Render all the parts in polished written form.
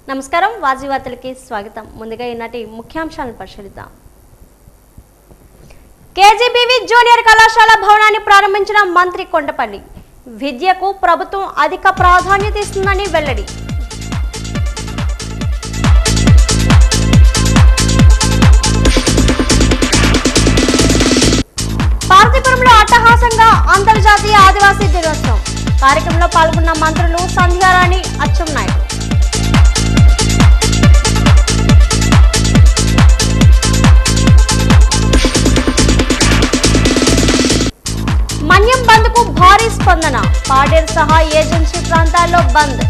నమస్కారం వాజీ వార్తలకి స్వాగతం. ముందుగా ఈనాటి ముఖ్యాంశాలను పరిశీలిద్దాం. కేజీబీవీ జూనియర్ కళాశాల భవనాన్ని ప్రారంభించిన మంత్రి కొండపల్లి. విద్యకు ప్రభుత్వం అధిక ప్రాధాన్యత ఇస్తుందని వెల్లడి. పార్తీపురంలో అట్టహాసంగా అంతర్జాతీయ ఆదివాసీ దినోత్సవం. కార్యక్రమంలో పాల్గొన్న మంత్రులు సంధ్యారాణి, అచ్చెన్నాయుడు. మన్యం బంద్ కు భారీ స్పందన. పాడేరు సహా ఏజెన్సీ ప్రాంతాల్లో బంద్.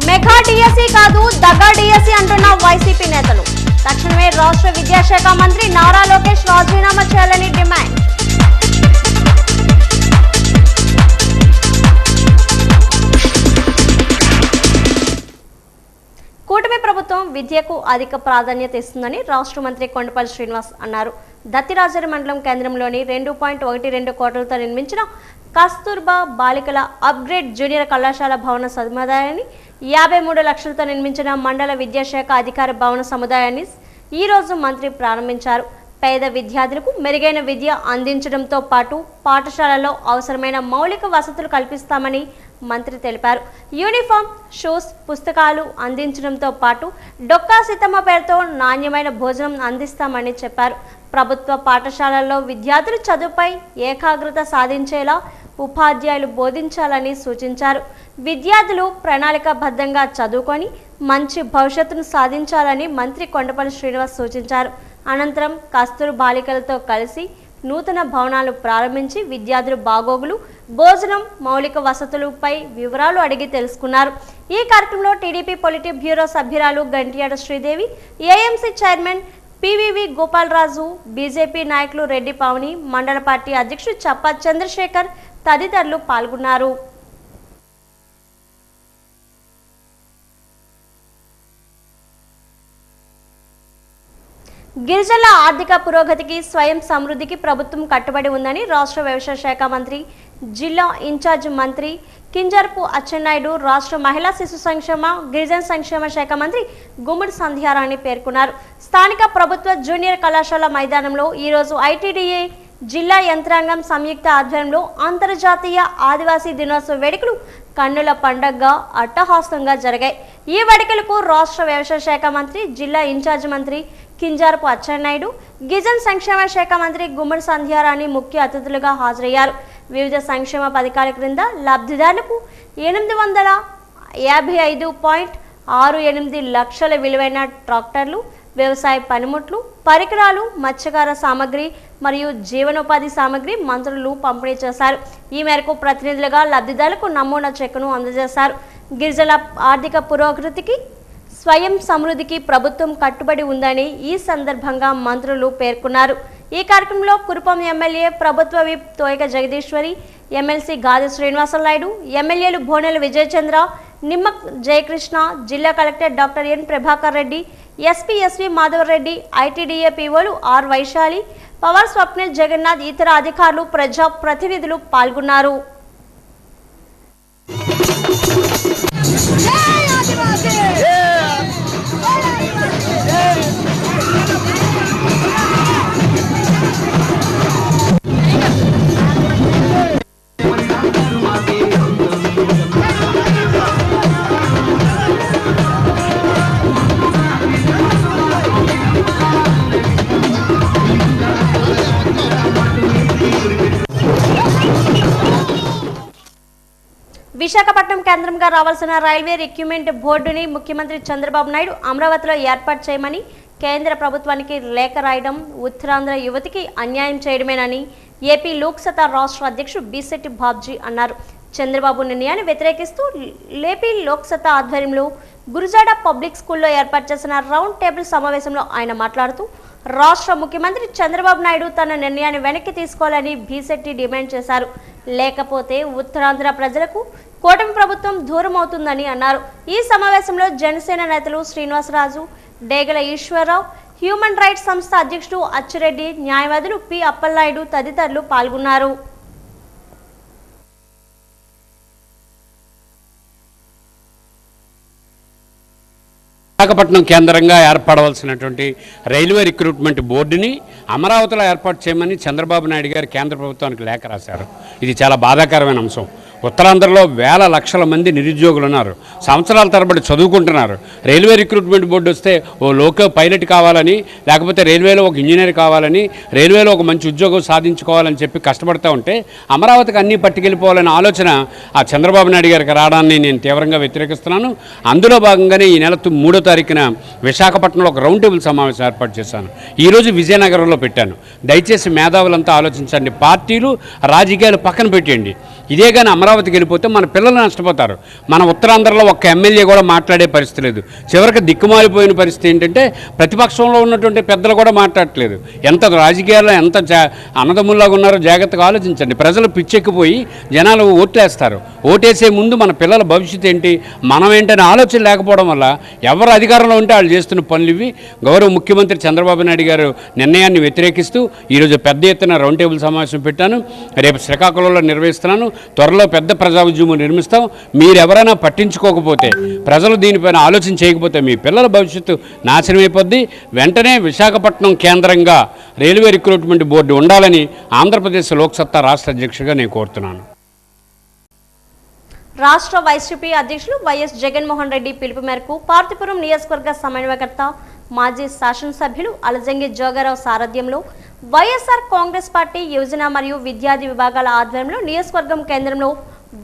మెగా డిఎస్సీ కాదు దగా డిఎస్సీ అంటున్న వైసీపీ నేతలు. తక్షణమే రాష్ట్ర విద్యాశాఖ మంత్రి నారా లోకేష్ రాజీనామా చేయాలని డిమాండ్. కూటమి ప్రభుత్వం విద్యకు అధిక ప్రాధాన్యత ఇస్తుందని రాష్ట్ర మంత్రి కొండపల్లి శ్రీనివాస్ అన్నారు. దత్తిరాజరి మండలం కేంద్రంలోని 2.12 కోట్లతో నిర్మించిన కస్తూర్బా బాలికల అప్గ్రేడ్ జూనియర్ కళాశాల భవన సముదాయాన్ని, 53 లక్షలతో నిర్మించిన మండల విద్యాశాఖ అధికార భవన సముదాయాన్ని ఈ రోజు మంత్రి ప్రారంభించారు. పేద విద్యార్థులకు మెరుగైన విద్య అందించడంతో పాటు పాఠశాలలో అవసరమైన మౌలిక వసతులు కల్పిస్తామని మంత్రి తెలిపారు. యూనిఫామ్, షూస్, పుస్తకాలు అందించడంతో పాటు డొక్కా సీతమ్మ పేరుతో నాణ్యమైన భోజనం అందిస్తామని చెప్పారు. ప్రభుత్వ పాఠశాలల్లో విద్యార్థులు చదువుపై ఏకాగ్రత సాధించేలా ఉపాధ్యాయులు బోధించాలని సూచించారు. విద్యార్థులు ప్రణాళికాబద్ధంగా చదువుకొని మంచి భవిష్యత్తును సాధించాలని మంత్రి కొండపల్లి శ్రీనివాస్ సూచించారు. అనంతరం కస్తూర్ బాలికలతో కలిసి నూతన భవనాలు ప్రారంభించి విద్యార్థులు బాగోగులు, భోజనం, మౌలిక వసతులపై వివరాలు అడిగి తెలుసుకున్నారు. ఈ కార్యక్రమంలో టీడీపీ పొలిటిక్ బ్యూరో సభ్యురాలు Gantiyada Sridevi, AMC chairman PVV Gopalaraju, BJP నాయకులు రెడ్డి పావని, మండల పార్టీ అధ్యక్షుడు చప్ప చంద్రశేఖర్ తదితరులు పాల్గొన్నారు. గిరిజనుల ఆర్థిక పురోగతికి, స్వయం సమృద్ధికి ప్రభుత్వం కట్టుబడి ఉందని రాష్ట్ర వ్యవసాయ శాఖ మంత్రి, జిల్లా ఇన్ఛార్జ్ మంత్రి కింజరపు అచ్చెన్నాయుడు, రాష్ట్ర మహిళా శిశు సంక్షేమ, గిరిజన సంక్షేమ శాఖ మంత్రి గుమ్మడి సంధ్యారాణి పేర్కొన్నారు. స్థానిక ప్రభుత్వ జూనియర్ కళాశాల మైదానంలో ఈరోజు ఐటీడీఏ జిల్లా యంత్రాంగం సంయుక్త ఆధ్వర్యంలో అంతర్జాతీయ ఆదివాసీ దినోత్సవ వేడుకలు కన్నుల పండగగా అట్టహాసంగా జరిగాయి. ఈ వేడుకలకు రాష్ట్ర వ్యవసాయ శాఖ మంత్రి, జిల్లా ఇన్ఛార్జ్ మంత్రి కింజరపు అచ్చెన్నాయుడు, గిరిజన సంక్షేమ శాఖ మంత్రి గుమ్మడి సంధ్యారాణి ముఖ్య అతిథులుగా హాజరయ్యారు. వివిధ సంక్షేమ పథకాల క్రింద లబ్ధిదారులకు 855.68 లక్షల విలువైన ట్రాక్టర్లు, వ్యవసాయ పనిముట్లు, పరికరాలు, మత్స్యకార సామగ్రి మరియు జీవనోపాధి సామగ్రి మంత్రులు పంపిణీ చేశారు. ఈ మేరకు ప్రతినిధులుగా లబ్ధిదారులకు నమూనా చెక్కును అందజేశారు. గిరిజనుల ఆర్థిక పురోగతికి, స్వయం సమృద్ధికి ప్రభుత్వం కట్టుబడి ఉందని ఈ సందర్భంగా మంత్రులు పేర్కొన్నారు. ఈ కార్యక్రమంలో కురుపం ఎమ్మెల్యే ప్రభుత్వ విప్ తోయక జగదీశ్వరి, ఎమ్మెల్సీ గాది శ్రీనివాసనాయుడు, ఎమ్మెల్యేలు భోనెల విజయచంద్ర, నిమ్మక్ జయకృష్ణ, జిల్లా collector doctor N Prabhakar Reddy, SP Madhavareddy, ITDA పీఓలు ఆర్ వైశాలి, పవర్ స్వప్నిల్ జగన్నాథ్, ఇతర అధికారులు, ప్రజా ప్రతినిధులు పాల్గొన్నారు. విశాఖపట్నం కేంద్రంగా రావాల్సిన రైల్వే రిక్రూట్మెంట్ బోర్డుని ముఖ్యమంత్రి చంద్రబాబు నాయుడు అమరావతిలో ఏర్పాటు చేయమని కేంద్ర ప్రభుత్వానికి లేఖ రాయడం ఉత్తరాంధ్ర యువతికి అన్యాయం చేయడమేనని ఏపీ లోక్సత్తా రాష్ట్ర అధ్యక్షుడు బీసెట్టి బాబ్జీ అన్నారు. చంద్రబాబు నిర్ణయాన్ని వ్యతిరేకిస్తూ లేపీ లోక్సత్తా ఆధ్వర్యంలో గురుజాడ పబ్లిక్ స్కూల్లో ఏర్పాటు చేసిన రౌండ్ టేబుల్ సమావేశంలో ఆయన మాట్లాడుతూ రాష్ట్ర ముఖ్యమంత్రి చంద్రబాబు నాయుడు తన నిర్ణయాన్ని వెనక్కి తీసుకోవాలని భీశెట్టి డిమాండ్ చేశారు. లేకపోతే ఉత్తరాంధ్ర ప్రజలకు కూటమి ప్రభుత్వం దూరం అవుతుందని అన్నారు. ఈ సమావేశంలో జనసేన నేతలు శ్రీనివాసరాజు, డేగల ఈశ్వరరావు, హ్యూమన్ రైట్స్ సంస్థ అధ్యక్షుడు అచ్చిరెడ్డి, న్యాయవాదులు పి అప్పలనాయుడు తదితరులు పాల్గొన్నారు. విశాఖపట్నం కేంద్రంగా ఏర్పడవలసినటువంటి రైల్వే రిక్రూట్మెంట్ బోర్డుని అమరావతిలో ఏర్పాటు చేయమని చంద్రబాబు నాయుడు గారు కేంద్ర ప్రభుత్వానికి లేఖ రాశారు. ఇది చాలా బాధాకరమైన అంశం. ఉత్తరాంధ్రలో వేల లక్షల మంది నిరుద్యోగులు ఉన్నారు, సంవత్సరాల తరబడి చదువుకుంటున్నారు. రైల్వే రిక్రూట్మెంట్ బోర్డు వస్తే ఓ లోకో పైలట్ కావాలని, లేకపోతే రైల్వేలో ఒక ఇంజనీర్ కావాలని, రైల్వేలో ఒక మంచి ఉద్యోగం సాధించుకోవాలని చెప్పి కష్టపడుతూ ఉంటే అమరావతికి అన్నీ పట్టుకెళ్ళిపోవాలనే ఆలోచన ఆ చంద్రబాబు నాయుడు గారికి రావడాన్ని నేను తీవ్రంగా వ్యతిరేకిస్తున్నాను. అందులో భాగంగానే ఈ నెల 3వ తారీఖున విశాఖపట్నంలో ఒక రౌండ్ టేబుల్ సమావేశం ఏర్పాటు చేశాను. ఈరోజు విజయనగరంలో పెట్టాను. దయచేసి మేధావులంతా ఆలోచించండి. పార్టీలు రాజకీయాలు పక్కన పెట్టండి. ఇదే కానీ అమరావతికి వెళ్ళిపోతే మన పిల్లలు నష్టపోతారు. మన ఉత్తరాంధ్రలో ఒక్క ఎమ్మెల్యే కూడా మాట్లాడే పరిస్థితి లేదు. చివరికి దిక్కుమాలిపోయిన పరిస్థితి ఏంటంటే ప్రతిపక్షంలో ఉన్నటువంటి పెద్దలు కూడా మాట్లాడట్లేదు. ఎంత రాజకీయాల్లో ఎంత అన్నదమ్ముల్లాగా ఉన్నారో జాగ్రత్తగా ఆలోచించండి. ప్రజలు పిచ్చెక్కిపోయి జనాలు ఓట్లేస్తారు. ఓటేసే ముందు మన పిల్లల భవిష్యత్తు ఏంటి, మనం ఏంటనే ఆలోచన లేకపోవడం వల్ల ఎవరు అధికారంలో ఉంటే వాళ్ళు చేస్తున్న పనులు ఇవి. గౌరవ ముఖ్యమంత్రి చంద్రబాబు నాయుడు గారు నిర్ణయాన్ని వ్యతిరేకిస్తూ ఈరోజు పెద్ద ఎత్తున రౌండ్ టేబుల్ సమావేశం పెట్టాను. రేపు శ్రీకాకుళంలో నిర్వహిస్తున్నాను. త్వరలో పెద్ద ప్రజా ఉద్యమం నిర్మిస్తాం. మీరు ఎవరైనా పట్టించుకోకపోతే, ప్రజలు దీనిపైన ఆలోచన చేయకపోతే మీ పిల్లల భవిష్యత్తు నాశనమైపోద్ది. వెంటనే విశాఖపట్నం కేంద్రంగా రైల్వే రిక్రూట్మెంట్ బోర్డు ఉండాలని ఆంధ్రప్రదేశ్ లోక్సత్తా రాష్ట్ర అధ్యక్షుడిగా నేను కోరుతున్నాను. రాష్ట్ర వైసీపీ అధ్యక్షులు వైఎస్ జగన్మోహన్ రెడ్డి పిలుపు మేరకు పార్తీపురం నియోజకవర్గ సమన్వయకర్త మాజీ శాసనసభ్యులు అలజంగి జోగారావు సారథ్యంలో వైఎస్ఆర్ కాంగ్రెస్ పార్టీ యువజన మరియు విద్యార్థి విభాగాల ఆధ్వర్యంలో నియోజకవర్గం కేంద్రంలో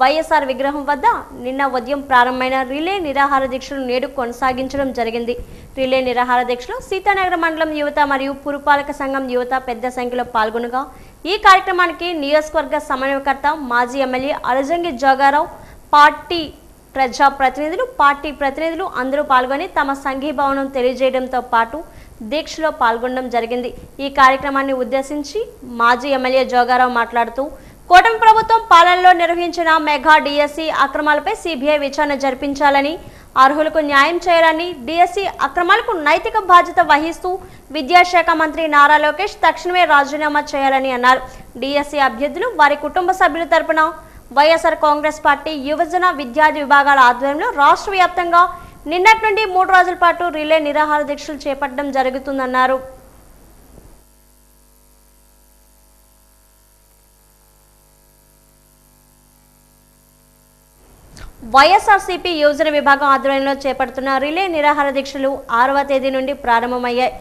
వైఎస్ఆర్ విగ్రహం వద్ద నిన్న ఉదయం ప్రారంభమైన రిలే నిరాహార దీక్షలు నేడు కొనసాగించడం జరిగింది. రిలే నిరాహార దీక్షలో సీతానగర మండలం యువత మరియు పురపాలక సంఘం యువత పెద్ద సంఖ్యలో పాల్గొనగా ఈ కార్యక్రమానికి నియోజకవర్గ సమన్వయకర్త మాజీ ఎమ్మెల్యే అలజంగి జోగారావు, పార్టీ ప్రతినిధులు అందరూ పాల్గొని తమ సంఘీభావనం తెలియజేయడంతో పాటు దీక్షలో పాల్గొనడం జరిగింది. ఈ కార్యక్రమాన్ని ఉద్దేశించి మాజీ ఎమ్మెల్యే జోగారావు మాట్లాడుతూ కూటమి ప్రభుత్వం పాలనలో నిర్వహించిన మెగా డిఎస్సి అక్రమాలపై సిబిఐ విచారణ జరిపించాలని, అర్హులకు న్యాయం చేయాలని, డిఎస్సి అక్రమాలకు నైతిక బాధ్యత వహిస్తూ విద్యాశాఖ మంత్రి నారా లోకేష్ తక్షణమే రాజీనామా చేయాలని అన్నారు. డిఎస్సి అభ్యర్థులు వారి కుటుంబ సభ్యుల తరపున వైఎస్ఆర్ కాంగ్రెస్ పార్టీ యువజన విద్యార్థి విభాగాల ఆధ్వర్యంలో రాష్ట్ర వ్యాప్తంగా నిన్నటి నుండి 3 రోజుల పాటు రిలే నిరాహార దీక్షలు చేపట్టడం జరుగుతుందన్నారు. వైఎస్ఆర్సీపీ యువజన విభాగం ఆధ్వర్యంలో చేపడుతున్న రిలే నిరాహార దీక్షలు 6వ తేదీ నుండి ప్రారంభమయ్యాయి.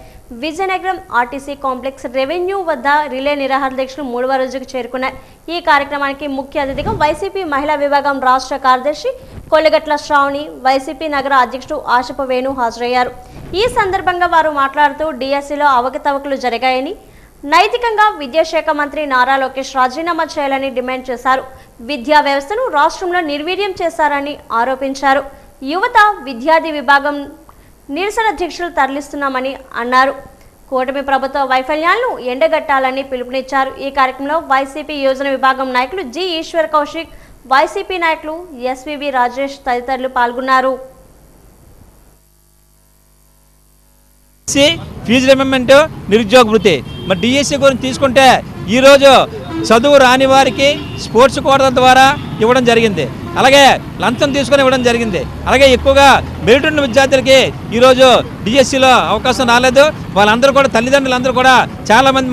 విజయనగరం ఆర్టీసీ కాంప్లెక్స్ రెవెన్యూ వద్ద రిలే నిరాహార దీక్షలు 3వ రోజుకు చేరుకున్నాయి. ఈ కార్యక్రమానికి ముఖ్య అతిథిగా వైసీపీ మహిళా విభాగం రాష్ట్ర కార్యదర్శి కొల్లిగట్ల శ్రావణి, వైసీపీ నగర అధ్యక్షుడు ఆశప వేణు హాజరయ్యారు. ఈ సందర్భంగా వారు మాట్లాడుతూ డిఎస్సిలో అవకతవకలు జరిగాయని, నైతికంగా విద్యాశాఖ మంత్రి నారా లోకేష్ రాజీనామా చేయాలని డిమాండ్ చేశారు. విద్యా వ్యవస్థను రాష్ట్రంలో నిర్వీర్యం చేశారని ఆరోపించారు. యువత విద్యార్థి విభాగం నిరసన దీక్షలు తరలిస్తున్నామని అన్నారు. కూటమి ప్రభుత్వ వైఫల్యాలను ఎండగట్టాలని పిలుపునిచ్చారు. ఈ కార్యక్రమంలో వైసీపీ యోజన విభాగం నాయకులు జి ఈశ్వర్ కౌశిక్, వైసీపీ నాయకులు ఎస్విబి రాజేష్ తదితరులు పాల్గొన్నారు. ఫీజు రిమెంబర్మెంట్, నిరుద్యోగ వృత్తి. మరి డిఎస్సి గురించి తీసుకుంటే ఈరోజు చదువు రాని వారికి స్పోర్ట్స్ కోటా ద్వారా ఇవ్వడం జరిగింది. అలాగే లంచం తీసుకొని ఇవ్వడం జరిగింది. అలాగే ఎక్కువగా మెరిట్ ఉన్న విద్యార్థులకి ఈరోజు డిఎస్సిలో అవకాశం రాలేదు. వాళ్ళందరూ కూడా తల్లిదండ్రులందరూ కూడా చాలామంది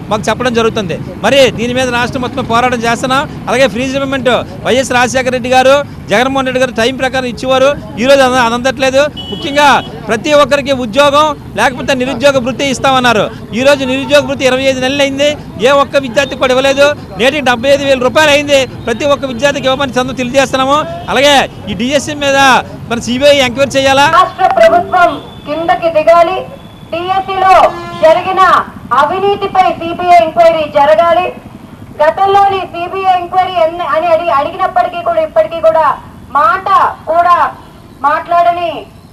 మాకు చెప్పడం జరుగుతుంది. మరి దీని మీద రాష్ట్రం మొత్తం పోరాటం చేస్తున్నాం. అలాగే ఫీజు రిమెంబర్మెంట్ వైఎస్ రాజశేఖర రెడ్డి గారు, జగన్మోహన్ రెడ్డి గారు టైం ప్రకారం ఇచ్చేవారు. ఈరోజు అది అందట్లేదు. ముఖ్యంగా ప్రతి ఒక్కరికి ఉద్యోగం లేకపోతే నిరుద్యోగ వృత్తి ఇస్తామన్నారు. ఈరోజు నిరుద్యోగ వృత్తి 25 నెలలు అయింది. ఏ ఒక్క విద్యార్థికి కూడా ఇవ్వలేదు. నేటికి 75,000 రూపాయలు అయింది. ప్రతి ఒక్క విద్యార్థికి ఇవ్వమని చదువు తెలియజేస్తున్నాము. అలాగే ఈ డిఎస్సి మీద మన సిబిఐ ఎంక్వైరీ చేయాలా, రాష్ట్ర ప్రభుత్వం కిందకి దిగాలి. డిఎస్సిలో జరిగిన అవినీతిపై సిబిఐ ఎంక్వైరీ జరగాలి. గతంలోని సిబిఐ ఎంక్వైరీ అని అడిగినప్పటికీ కూడా ఇప్పటికీ కూడా మాట కూడా మాట్లాడని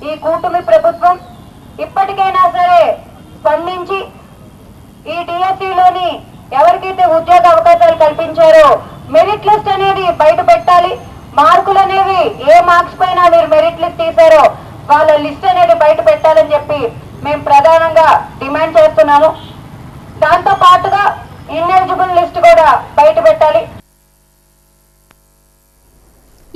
ఈ కూటమి ప్రభుత్వం ఇప్పటికైనా సరే స్పందించి ఈ డిఎస్సిలోని ఎవరికైతే ఉద్యోగ అవకాశాలు కల్పించారో మెరిట్ లిస్ట్ అనేది బయట పెట్టాలి. మార్కులు అనేవి ఏ మార్క్స్ పైన మీరు మెరిట్ లిస్ట్ తీశారో వాళ్ళ లిస్ట్ అనేది బయట పెట్టాలని చెప్పి మేము ప్రధానంగా డిమాండ్ చేస్తున్నాము. దాంతో పాటుగా ఇన్ఎలిజిబుల్ లిస్ట్ కూడా బయట పెట్టాలి.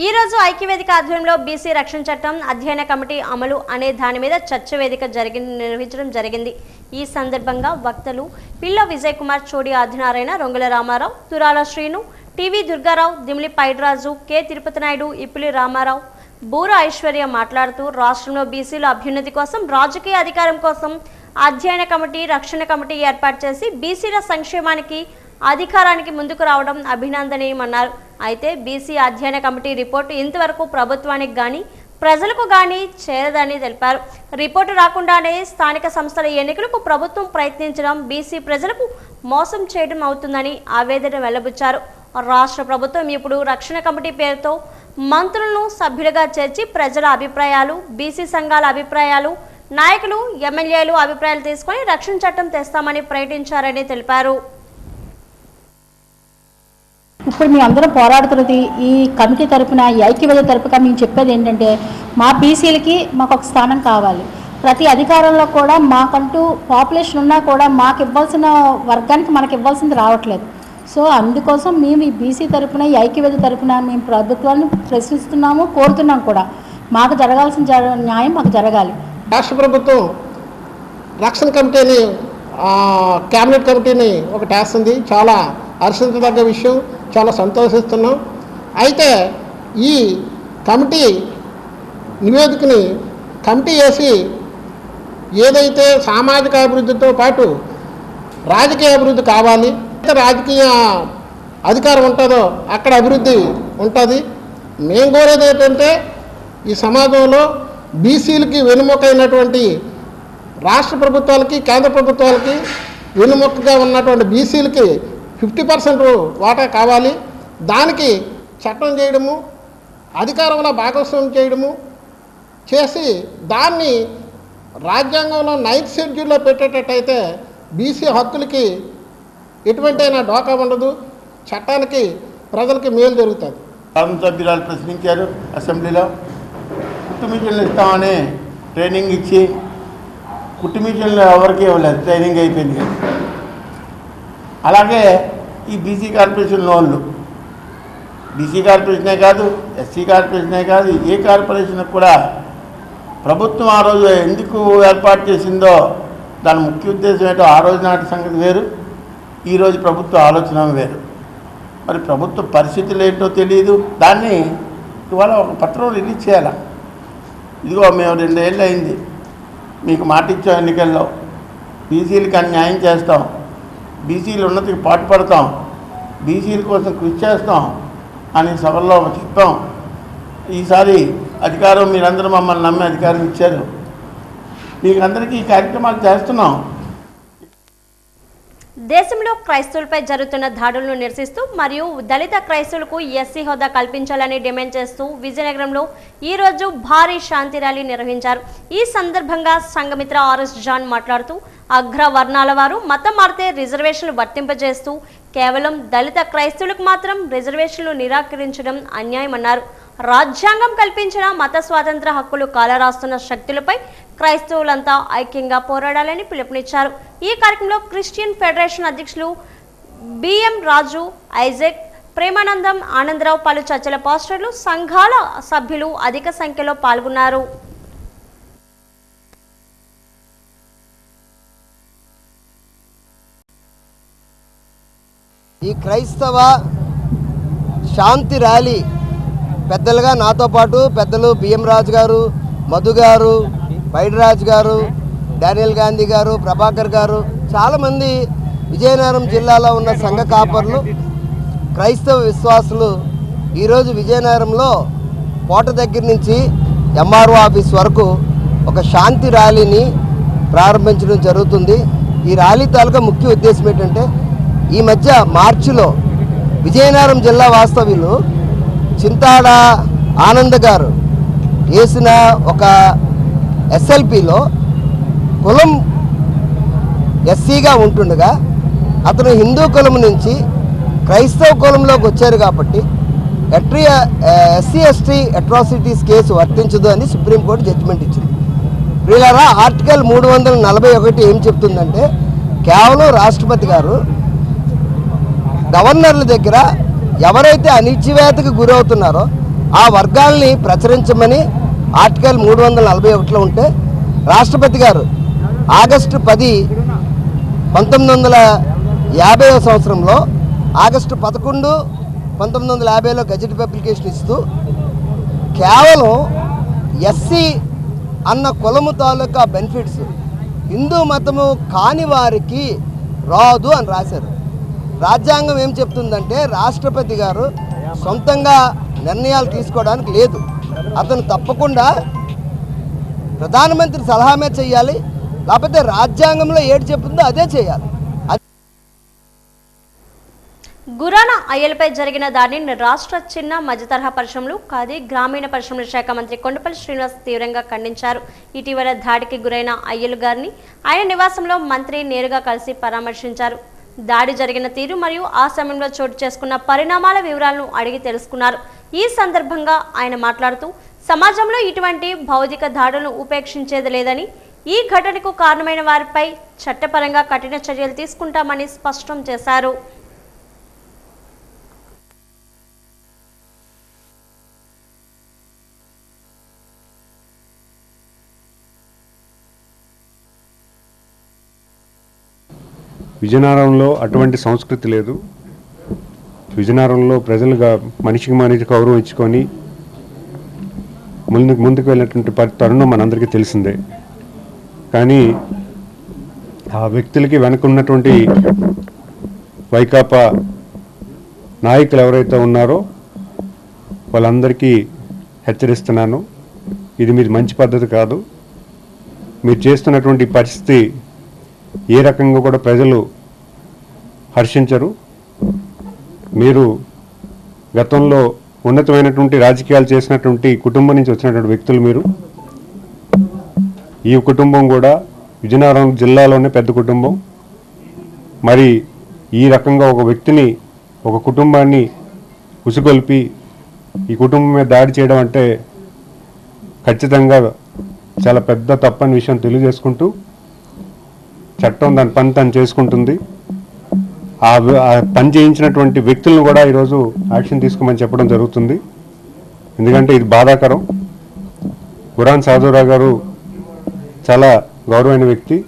ఈ రోజు ఐక్యవేదిక ఆధ్వర్యంలో బీసీ రక్షణ చట్టం అధ్యయన కమిటీ అమలు అనే దాని మీద చర్చ వేదిక నిర్వహించడం జరిగింది. ఈ సందర్భంగా వక్తలు పిల్ల విజయ్ కుమార్, చోడి ఆదినారాయణ, రొంగుల రామారావు, తురాల శ్రీను, టీవీ దుర్గారావు, దిమిలి పైడ్రాజు, కె తిరుపతి నాయుడు, ఇప్పులి రామారావు, బూర ఐశ్వర్య మాట్లాడుతూ రాష్ట్రంలో బీసీల అభ్యున్నతి కోసం, రాజకీయ అధికారం కోసం అధ్యయన కమిటీ, రక్షణ కమిటీ ఏర్పాటు చేసి బీసీల సంక్షేమానికి, అధికారానికి ముందుకు రావడం అభినందనీయమన్నారు. అయితే బీసీ అధ్యయన కమిటీ రిపోర్టు ఇంతవరకు ప్రభుత్వానికి కానీ ప్రజలకు కానీ చేరదని తెలిపారు. రిపోర్టు రాకుండానే స్థానిక సంస్థల ఎన్నికలకు ప్రభుత్వం ప్రయత్నించడం బీసీ ప్రజలకు మోసం చేయడం అవుతుందని ఆవేదన వెల్లబుచ్చారు. రాష్ట్ర ప్రభుత్వం ఇప్పుడు రక్షణ కమిటీ పేరుతో మంత్రులను సభ్యులుగా చేర్చి ప్రజల అభిప్రాయాలు, బీసీ సంఘాల అభిప్రాయాలు, నాయకులు, ఎమ్మెల్యేలు అభిప్రాయాలు తీసుకొని రక్షణ చట్టం తెస్తామని ప్రకటించారని తెలిపారు. ఇప్పుడు మేము అందరం పోరాడుతున్నది ఈ కమిటీ తరపున, ఈ ఐక్యవేద తరపున మేము చెప్పేది ఏంటంటే మా బీసీలకి మాకు ఒక స్థానం కావాలి. ప్రతి అధికారంలో కూడా మాకంటూ పాపులేషన్ ఉన్నా కూడా మాకు ఇవ్వాల్సిన వర్గానికి మనకి ఇవ్వాల్సింది రావట్లేదు. సో అందుకోసం మేము ఈ బీసీ తరపున, ఈ ఐక్యవేద తరపున మేము ప్రభుత్వాన్ని ప్రశ్నిస్తున్నాము, కోరుతున్నాం కూడా. మాకు జరగాల్సిన న్యాయం మాకు జరగాలి. రాష్ట్ర ప్రభుత్వం రక్షణ కమిటీని, క్యాబినెట్ కమిటీని ఒకటి వేస్తుంది. చాలా హర్షించదగ్గ విషయం, చాలా సంతోషిస్తున్నాం. అయితే ఈ కమిటీ నివేదికని కమిటీ వేసి ఏదైతే సామాజిక అభివృద్ధితో పాటు రాజకీయ అభివృద్ధి కావాలి, రాజకీయ అధికారం ఉంటుందో అక్కడ అభివృద్ధి ఉంటుంది. మేము కోరేది ఏంటంటే ఈ సమాజంలో బీసీలకి వెనుముకైనటువంటి రాష్ట్ర ప్రభుత్వాలకి, కేంద్ర ప్రభుత్వాలకి వెనుముకగా ఉన్నటువంటి బీసీలకి 50% వాటా కావాలి. దానికి చట్టం చేయడము, అధికారంలో భాగస్వామ్యం చేయడము చేసి దాన్ని రాజ్యాంగంలో 9th షెడ్యూల్లో పెట్టేటట్టయితే బీసీ హక్కులకి ఎటువంటైనా డోకా ఉండదు, చట్టానికి ప్రజలకి మేలు జరుగుతుంది. సభ్యురాలు ప్రశ్నించారు అసెంబ్లీలో. కుట్టుమిషన్లు ఇస్తామని ట్రైనింగ్ ఇచ్చి కుట్టుమిషన్లు ఎవరికి ఇవ్వలేదు, ట్రైనింగ్ అయిపోయింది. అలాగే ఈ బీసీ కార్పొరేషన్ లోన్లు, బీసీ కార్పొరేషనే కాదు, ఎస్సీ కార్పొరేషనే కాదు, ఏ కార్పొరేషన్కి కూడా ప్రభుత్వం ఆ రోజు ఎందుకు ఏర్పాటు చేసిందో దాని ముఖ్య ఉద్దేశం ఏంటో ఆ రోజు నాటి సంగతి వేరు, ఈరోజు ప్రభుత్వ ఆలోచన వేరు. మరి ప్రభుత్వ పరిస్థితులు ఏంటో తెలియదు. దాన్ని ఇవాళ ఒక పత్రం రిలీజ్ చేయాలి. ఇదిగో మేము 2 ఏళ్ళు అయింది, మీకు మాట ఇచ్చాం ఎన్నికల్లో, బీసీలకి అన్యాయం చేస్తాం, బీసీల ఉన్నతికి పాటుపడతాం, బీసీల కోసం కృషి చేస్తాం అని సభల్లో చెప్పాం. ఈసారి అధికారం మీరందరూ మమ్మల్ని నమ్మి అధికారం ఇచ్చారు, మీకు అందరికీ ఈ కార్యక్రమాలు చేస్తున్నాం. దేశంలో క్రైస్తవులపై జరుగుతున్న దాడులను నిరసిస్తూ మరియు దళిత క్రైస్తవులకు ఎస్సీ హోదా కల్పించాలని డిమాండ్ చేస్తూ విజయనగరంలో ఈరోజు భారీ శాంతి ర్యాలీ నిర్వహించారు. ఈ సందర్భంగా సంఘమిత్ర ఆర్ఎస్ జాన్ మాట్లాడుతూ అగ్రవర్ణాల వారు మతం మారితే రిజర్వేషన్లు వర్తింపజేస్తూ కేవలం దళిత క్రైస్తవులకు మాత్రం రిజర్వేషన్లు నిరాకరించడం అన్యాయమన్నారు. రాజ్యాంగం కల్పించిన మత స్వాతంత్ర హక్కులు కాలరాస్తున్న శక్తులపై క్రైస్తవులంతా ఐక్యంగా పోరాడాలని పిలుపునిచ్చారు. ఈ కార్యక్రమంలో క్రిస్టియన్ ఫెడరేషన్ అధ్యక్షులు బిఎం రాజు, ఐజాక్, ప్రేమానందం, ఆనందరావు, పలు చర్చల పాస్టర్లు, సంఘాల సభ్యులు అధిక సంఖ్యలో పాల్గొన్నారు. ఈ క్రైస్తవ శాంతి ర్యాలీ పెద్దలుగా నాతో పాటు పెద్దలు బిఎం రాజు గారు, మధు గారు, పైడిరాజు గారు, డానియల్ గాంధీ గారు, ప్రభాకర్ గారు, చాలామంది విజయనగరం జిల్లాలో ఉన్న సంఘ కాపర్లు, క్రైస్తవ విశ్వాసులు ఈరోజు విజయనగరంలో కోట దగ్గర నుంచి ఎంఆర్ఓ ఆఫీస్ వరకు ఒక శాంతి ర్యాలీని ప్రారంభించడం జరుగుతుంది. ఈ ర్యాలీ తాలూకా ముఖ్య ఉద్దేశం ఏంటంటే ఈ మధ్య మార్చిలో విజయనగరం జిల్లా వాస్తవ్యులు చింతాడ ఆనంద్ గారు వేసిన ఒక ఎస్ఎల్పిలో కులం ఎస్సీగా ఉంటుండగా అతను హిందూ కులం నుంచి క్రైస్తవ కులంలోకి వచ్చారు కాబట్టి ఎస్సీ ఎస్టీ అట్రాసిటీస్ కేసు వర్తించదు అని సుప్రీంకోర్టు జడ్జిమెంట్ ఇచ్చింది. వీళ్ళరా ఆర్టికల్ 341 ఏం చెప్తుందంటే కేవలం రాష్ట్రపతి గారు గవర్నర్ల దగ్గర ఎవరైతే అణిచివేతకు గురవుతున్నారో ఆ వర్గాల్ని ప్రచురించమని ఆర్టికల్ 341లో ఉంటే రాష్ట్రపతి గారు ఆగస్టు 10, 1950వ సంవత్సరంలో ఆగస్టు 11, 1950లో గజెట్ పబ్లికేషన్ ఇస్తూ కేవలం ఎస్సీ అన్న కులము తాలూకా బెనిఫిట్స్ హిందూ మతము కాని వారికి రాదు అని రాశారు. రాజ్యాంగం ఏం చెప్తుందంటే రాష్ట్రపతి గారు సొంతంగా నిర్ణయాలు తీసుకోవడానికి లేదు. అతను తప్పకుండా ప్రధానమంత్రి సలహామే చేయాలి, లేకపోతే రాజ్యాంగంలో ఏది చెప్తుందో అదే చేయాలి. గురాన అయ్యలపై జరిగిన దాడిని రాష్ట్ర చిన్న మధ్యతరహా పరిశ్రమలు ఖాదీ గ్రామీణ పరిశ్రమల శాఖ మంత్రి కొండపల్లి శ్రీనివాస్ తీవ్రంగా ఖండించారు. ఇటీవల దాడికి గురైన అయ్యలు గారిని ఆయన నివాసంలో మంత్రి నేరుగా కలిసి పరామర్శించారు. దాడి జరిగిన తీరు మరియు ఆ సమయంలో చోటు చేసుకున్న పరిణామాల వివరాలను అడిగి తెలుసుకున్నారు. ఈ సందర్భంగా ఆయన మాట్లాడుతూ సమాజంలో ఇటువంటి భౌతిక దాడులను ఉపేక్షించేది లేదని, ఈ ఘటనకు కారణమైన వారిపై చట్టపరంగా కఠిన చర్యలు తీసుకుంటామని స్పష్టం చేశారు. విజయనగరంలో అటువంటి సంస్కృతి లేదు. విజయనగరంలో ప్రజలుగా మనిషికి మనిషి గౌరవం ఇచ్చుకొని ముందుకు వెళ్ళినటువంటి తరుణం మనందరికీ తెలిసిందే. కానీ ఆ వ్యక్తులకి వెనుకున్నటువంటి వైకాపా నాయకులు ఎవరైతే ఉన్నారో వాళ్ళందరికీ హెచ్చరిస్తున్నాను, ఇది మీది మంచి పద్ధతి కాదు. మీరు చేస్తున్నటువంటి పరిస్థితి ఏ రకంగా కూడా ప్రజలు హర్షించరు. మీరు గతంలో ఉన్నతమైనటువంటి రాజకీయాలు చేసినటువంటి కుటుంబం నుంచి వచ్చినటువంటి వ్యక్తులు మీరు. ఈ కుటుంబం కూడా విజయనగరం జిల్లాలోనే పెద్ద కుటుంబం. మరి ఈ రకంగా ఒక వ్యక్తిని, ఒక కుటుంబాన్ని ఉసుగొల్పి ఈ కుటుంబం మీద దాడి చేయడం అంటే ఖచ్చితంగా చాలా పెద్ద తప్పని విషయం తెలియజేసుకుంటూ, చట్టం దాని పని తను చేసుకుంటుంది. ఆ పని చేయించినటువంటి వ్యక్తులను కూడా ఈరోజు యాక్షన్ తీసుకోమని చెప్పడం జరుగుతుంది. ఎందుకంటే ఇది బాధాకరం. గురాన్ సాధురావు గారు చాలా గౌరవమైన వ్యక్తి.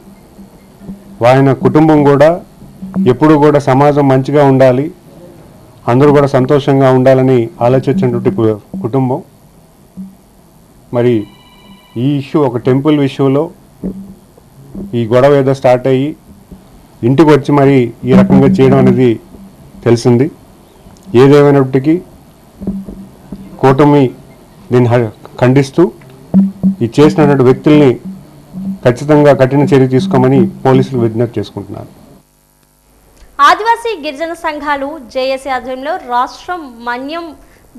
ఆయన కుటుంబం కూడా ఎప్పుడు కూడా సమాజం మంచిగా ఉండాలి, అందరూ కూడా సంతోషంగా ఉండాలని ఆలోచించినటువంటి కుటుంబం. మరి ఈ ఇష్యూ ఒక టెంపుల్ విషయంలో ఈ గొడవ ఏదో స్టార్ట్ అయ్యి ఇంటికి వచ్చి మరి ఈ రకంగా చేయడం అనేది తెలిసింది. ఏదేమైనప్పటికీ కూటమి దీన్ని ఖండిస్తూ ఈ చేసినటువంటి వ్యక్తుల్ని ఖచ్చితంగా కఠిన చర్య తీసుకోమని పోలీసులు విజ్ఞప్తి చేసుకుంటున్నారు. ఆదివాసీ గిరిజన సంఘాలు జేఏసీ ఆధ్వర్యంలో రాష్ట్రం మన్యం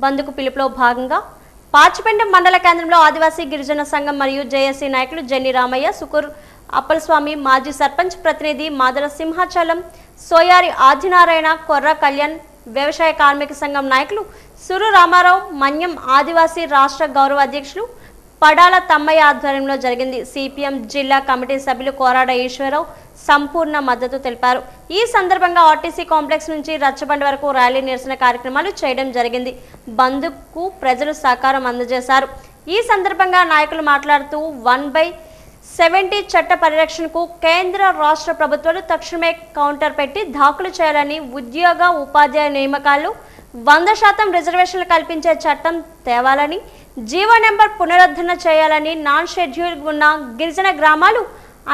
బంద్కు పిలుపులో భాగంగా పాచిపెంట మండల కేంద్రంలో ఆదివాసీ గిరిజన సంఘం మరియు జేఏసీ నాయకులు జెన్ని రామయ్య, సుకూర్ అప్పలస్వామి, మాజీ సర్పంచ్ ప్రతినిధి మాదర సింహాచలం, సోయారి ఆదినారాయణ, కొర్ర కళ్యాణ్, వ్యవసాయ కార్మిక సంఘం నాయకులు సురు రామారావు, మన్యం ఆదివాసీ రాష్ట్ర గౌరవ అధ్యక్షులు పడాల తమ్మయ్య ఆధ్వర్యంలో జరిగింది. సిపిఎం జిల్లా కమిటీ సభ్యులు కోరాడ ఈశ్వరరావు సంపూర్ణ మద్దతు తెలిపారు. ఈ సందర్భంగా ఆర్టీసీ కాంప్లెక్స్ నుంచి రచ్చబండ వరకు ర్యాలీ, నిరసన కార్యక్రమాలు చేయడం జరిగింది. బంద్కు ప్రజలు సహకారం అందజేశారు. ఈ సందర్భంగా నాయకులు మాట్లాడుతూ 1/70 చట్ట పరిరక్షణకు కేంద్ర రాష్ట్ర ప్రభుత్వాలు తక్షణమే కౌంటర్ పెట్టి దాఖలు చేయాలని, ఉద్యోగ ఉపాధ్యాయ నియామకాల్లో 100% రిజర్వేషన్లు కల్పించే చట్టం తేవాలని, జీవో నెంబర్ పునరుద్ధరణ చేయాలని, నాన్ షెడ్యూల్ ఉన్న గిరిజన గ్రామాలు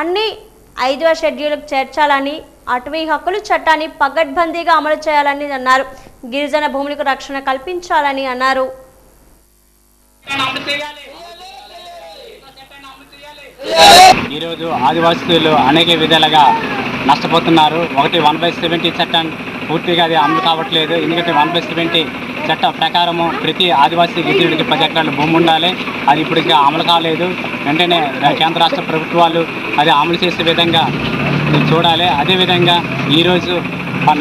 అన్ని 5వ షెడ్యూల్కు చేర్చాలని, అటవీ హక్కులు చట్టాన్ని పగడ్బందీగా అమలు చేయాలని అన్నారు. గిరిజన భూములకు రక్షణ కల్పించాలని అన్నారు. ఈరోజు ఆదివాసీలు అనేక విధాలుగా నష్టపోతున్నారు. ఒకటి 1/70 చట్టం పూర్తిగా అది అమలు కావట్లేదు. ఎందుకంటే 1/70 చట్టం ప్రకారము ప్రతి ఆదివాసీ గిరిజనుడికి 10 ఎకరాల భూమి ఉండాలి. అది ఇప్పుడు ఇంకా అమలు కాలేదు. వెంటనే కేంద్ర రాష్ట్ర ప్రభుత్వాలు అది అమలు చేసే విధంగా చూడాలి. అదేవిధంగా ఈరోజు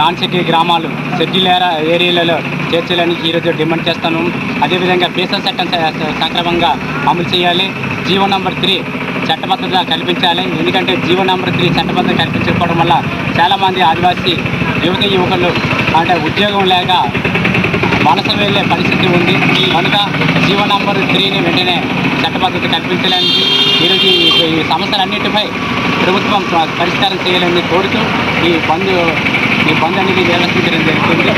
నాన్ సిటీ గ్రామాలు షెడ్యూల్ ఏరియాలలో చేర్చాలని ఈరోజు డిమాండ్ చేస్తాను. అదేవిధంగా పీసా చట్టం సక్రమంగా అమలు చేయాలి. జీవో నంబర్ 3 చట్టబద్ధత కల్పించాలి. ఎందుకంటే జీవో నంబర్ 3 చట్టబద్ధత కల్పించకపోవడం వల్ల చాలామంది ఆదివాసీ యువకులు అంటే ఉద్యోగం లేక వలస వెళ్ళే పరిస్థితి ఉంది. కనుక జీవో నంబర్ 3ని వెంటనే చట్టబద్ధత కల్పించడానికి ఈరోజు ఈ సమస్యలన్నిటిపై ప్రభుత్వం పరిష్కారం చేయాలని కోరుతూ ఈ బంద్ అనేది నిర్వహించడం జరుగుతుంది.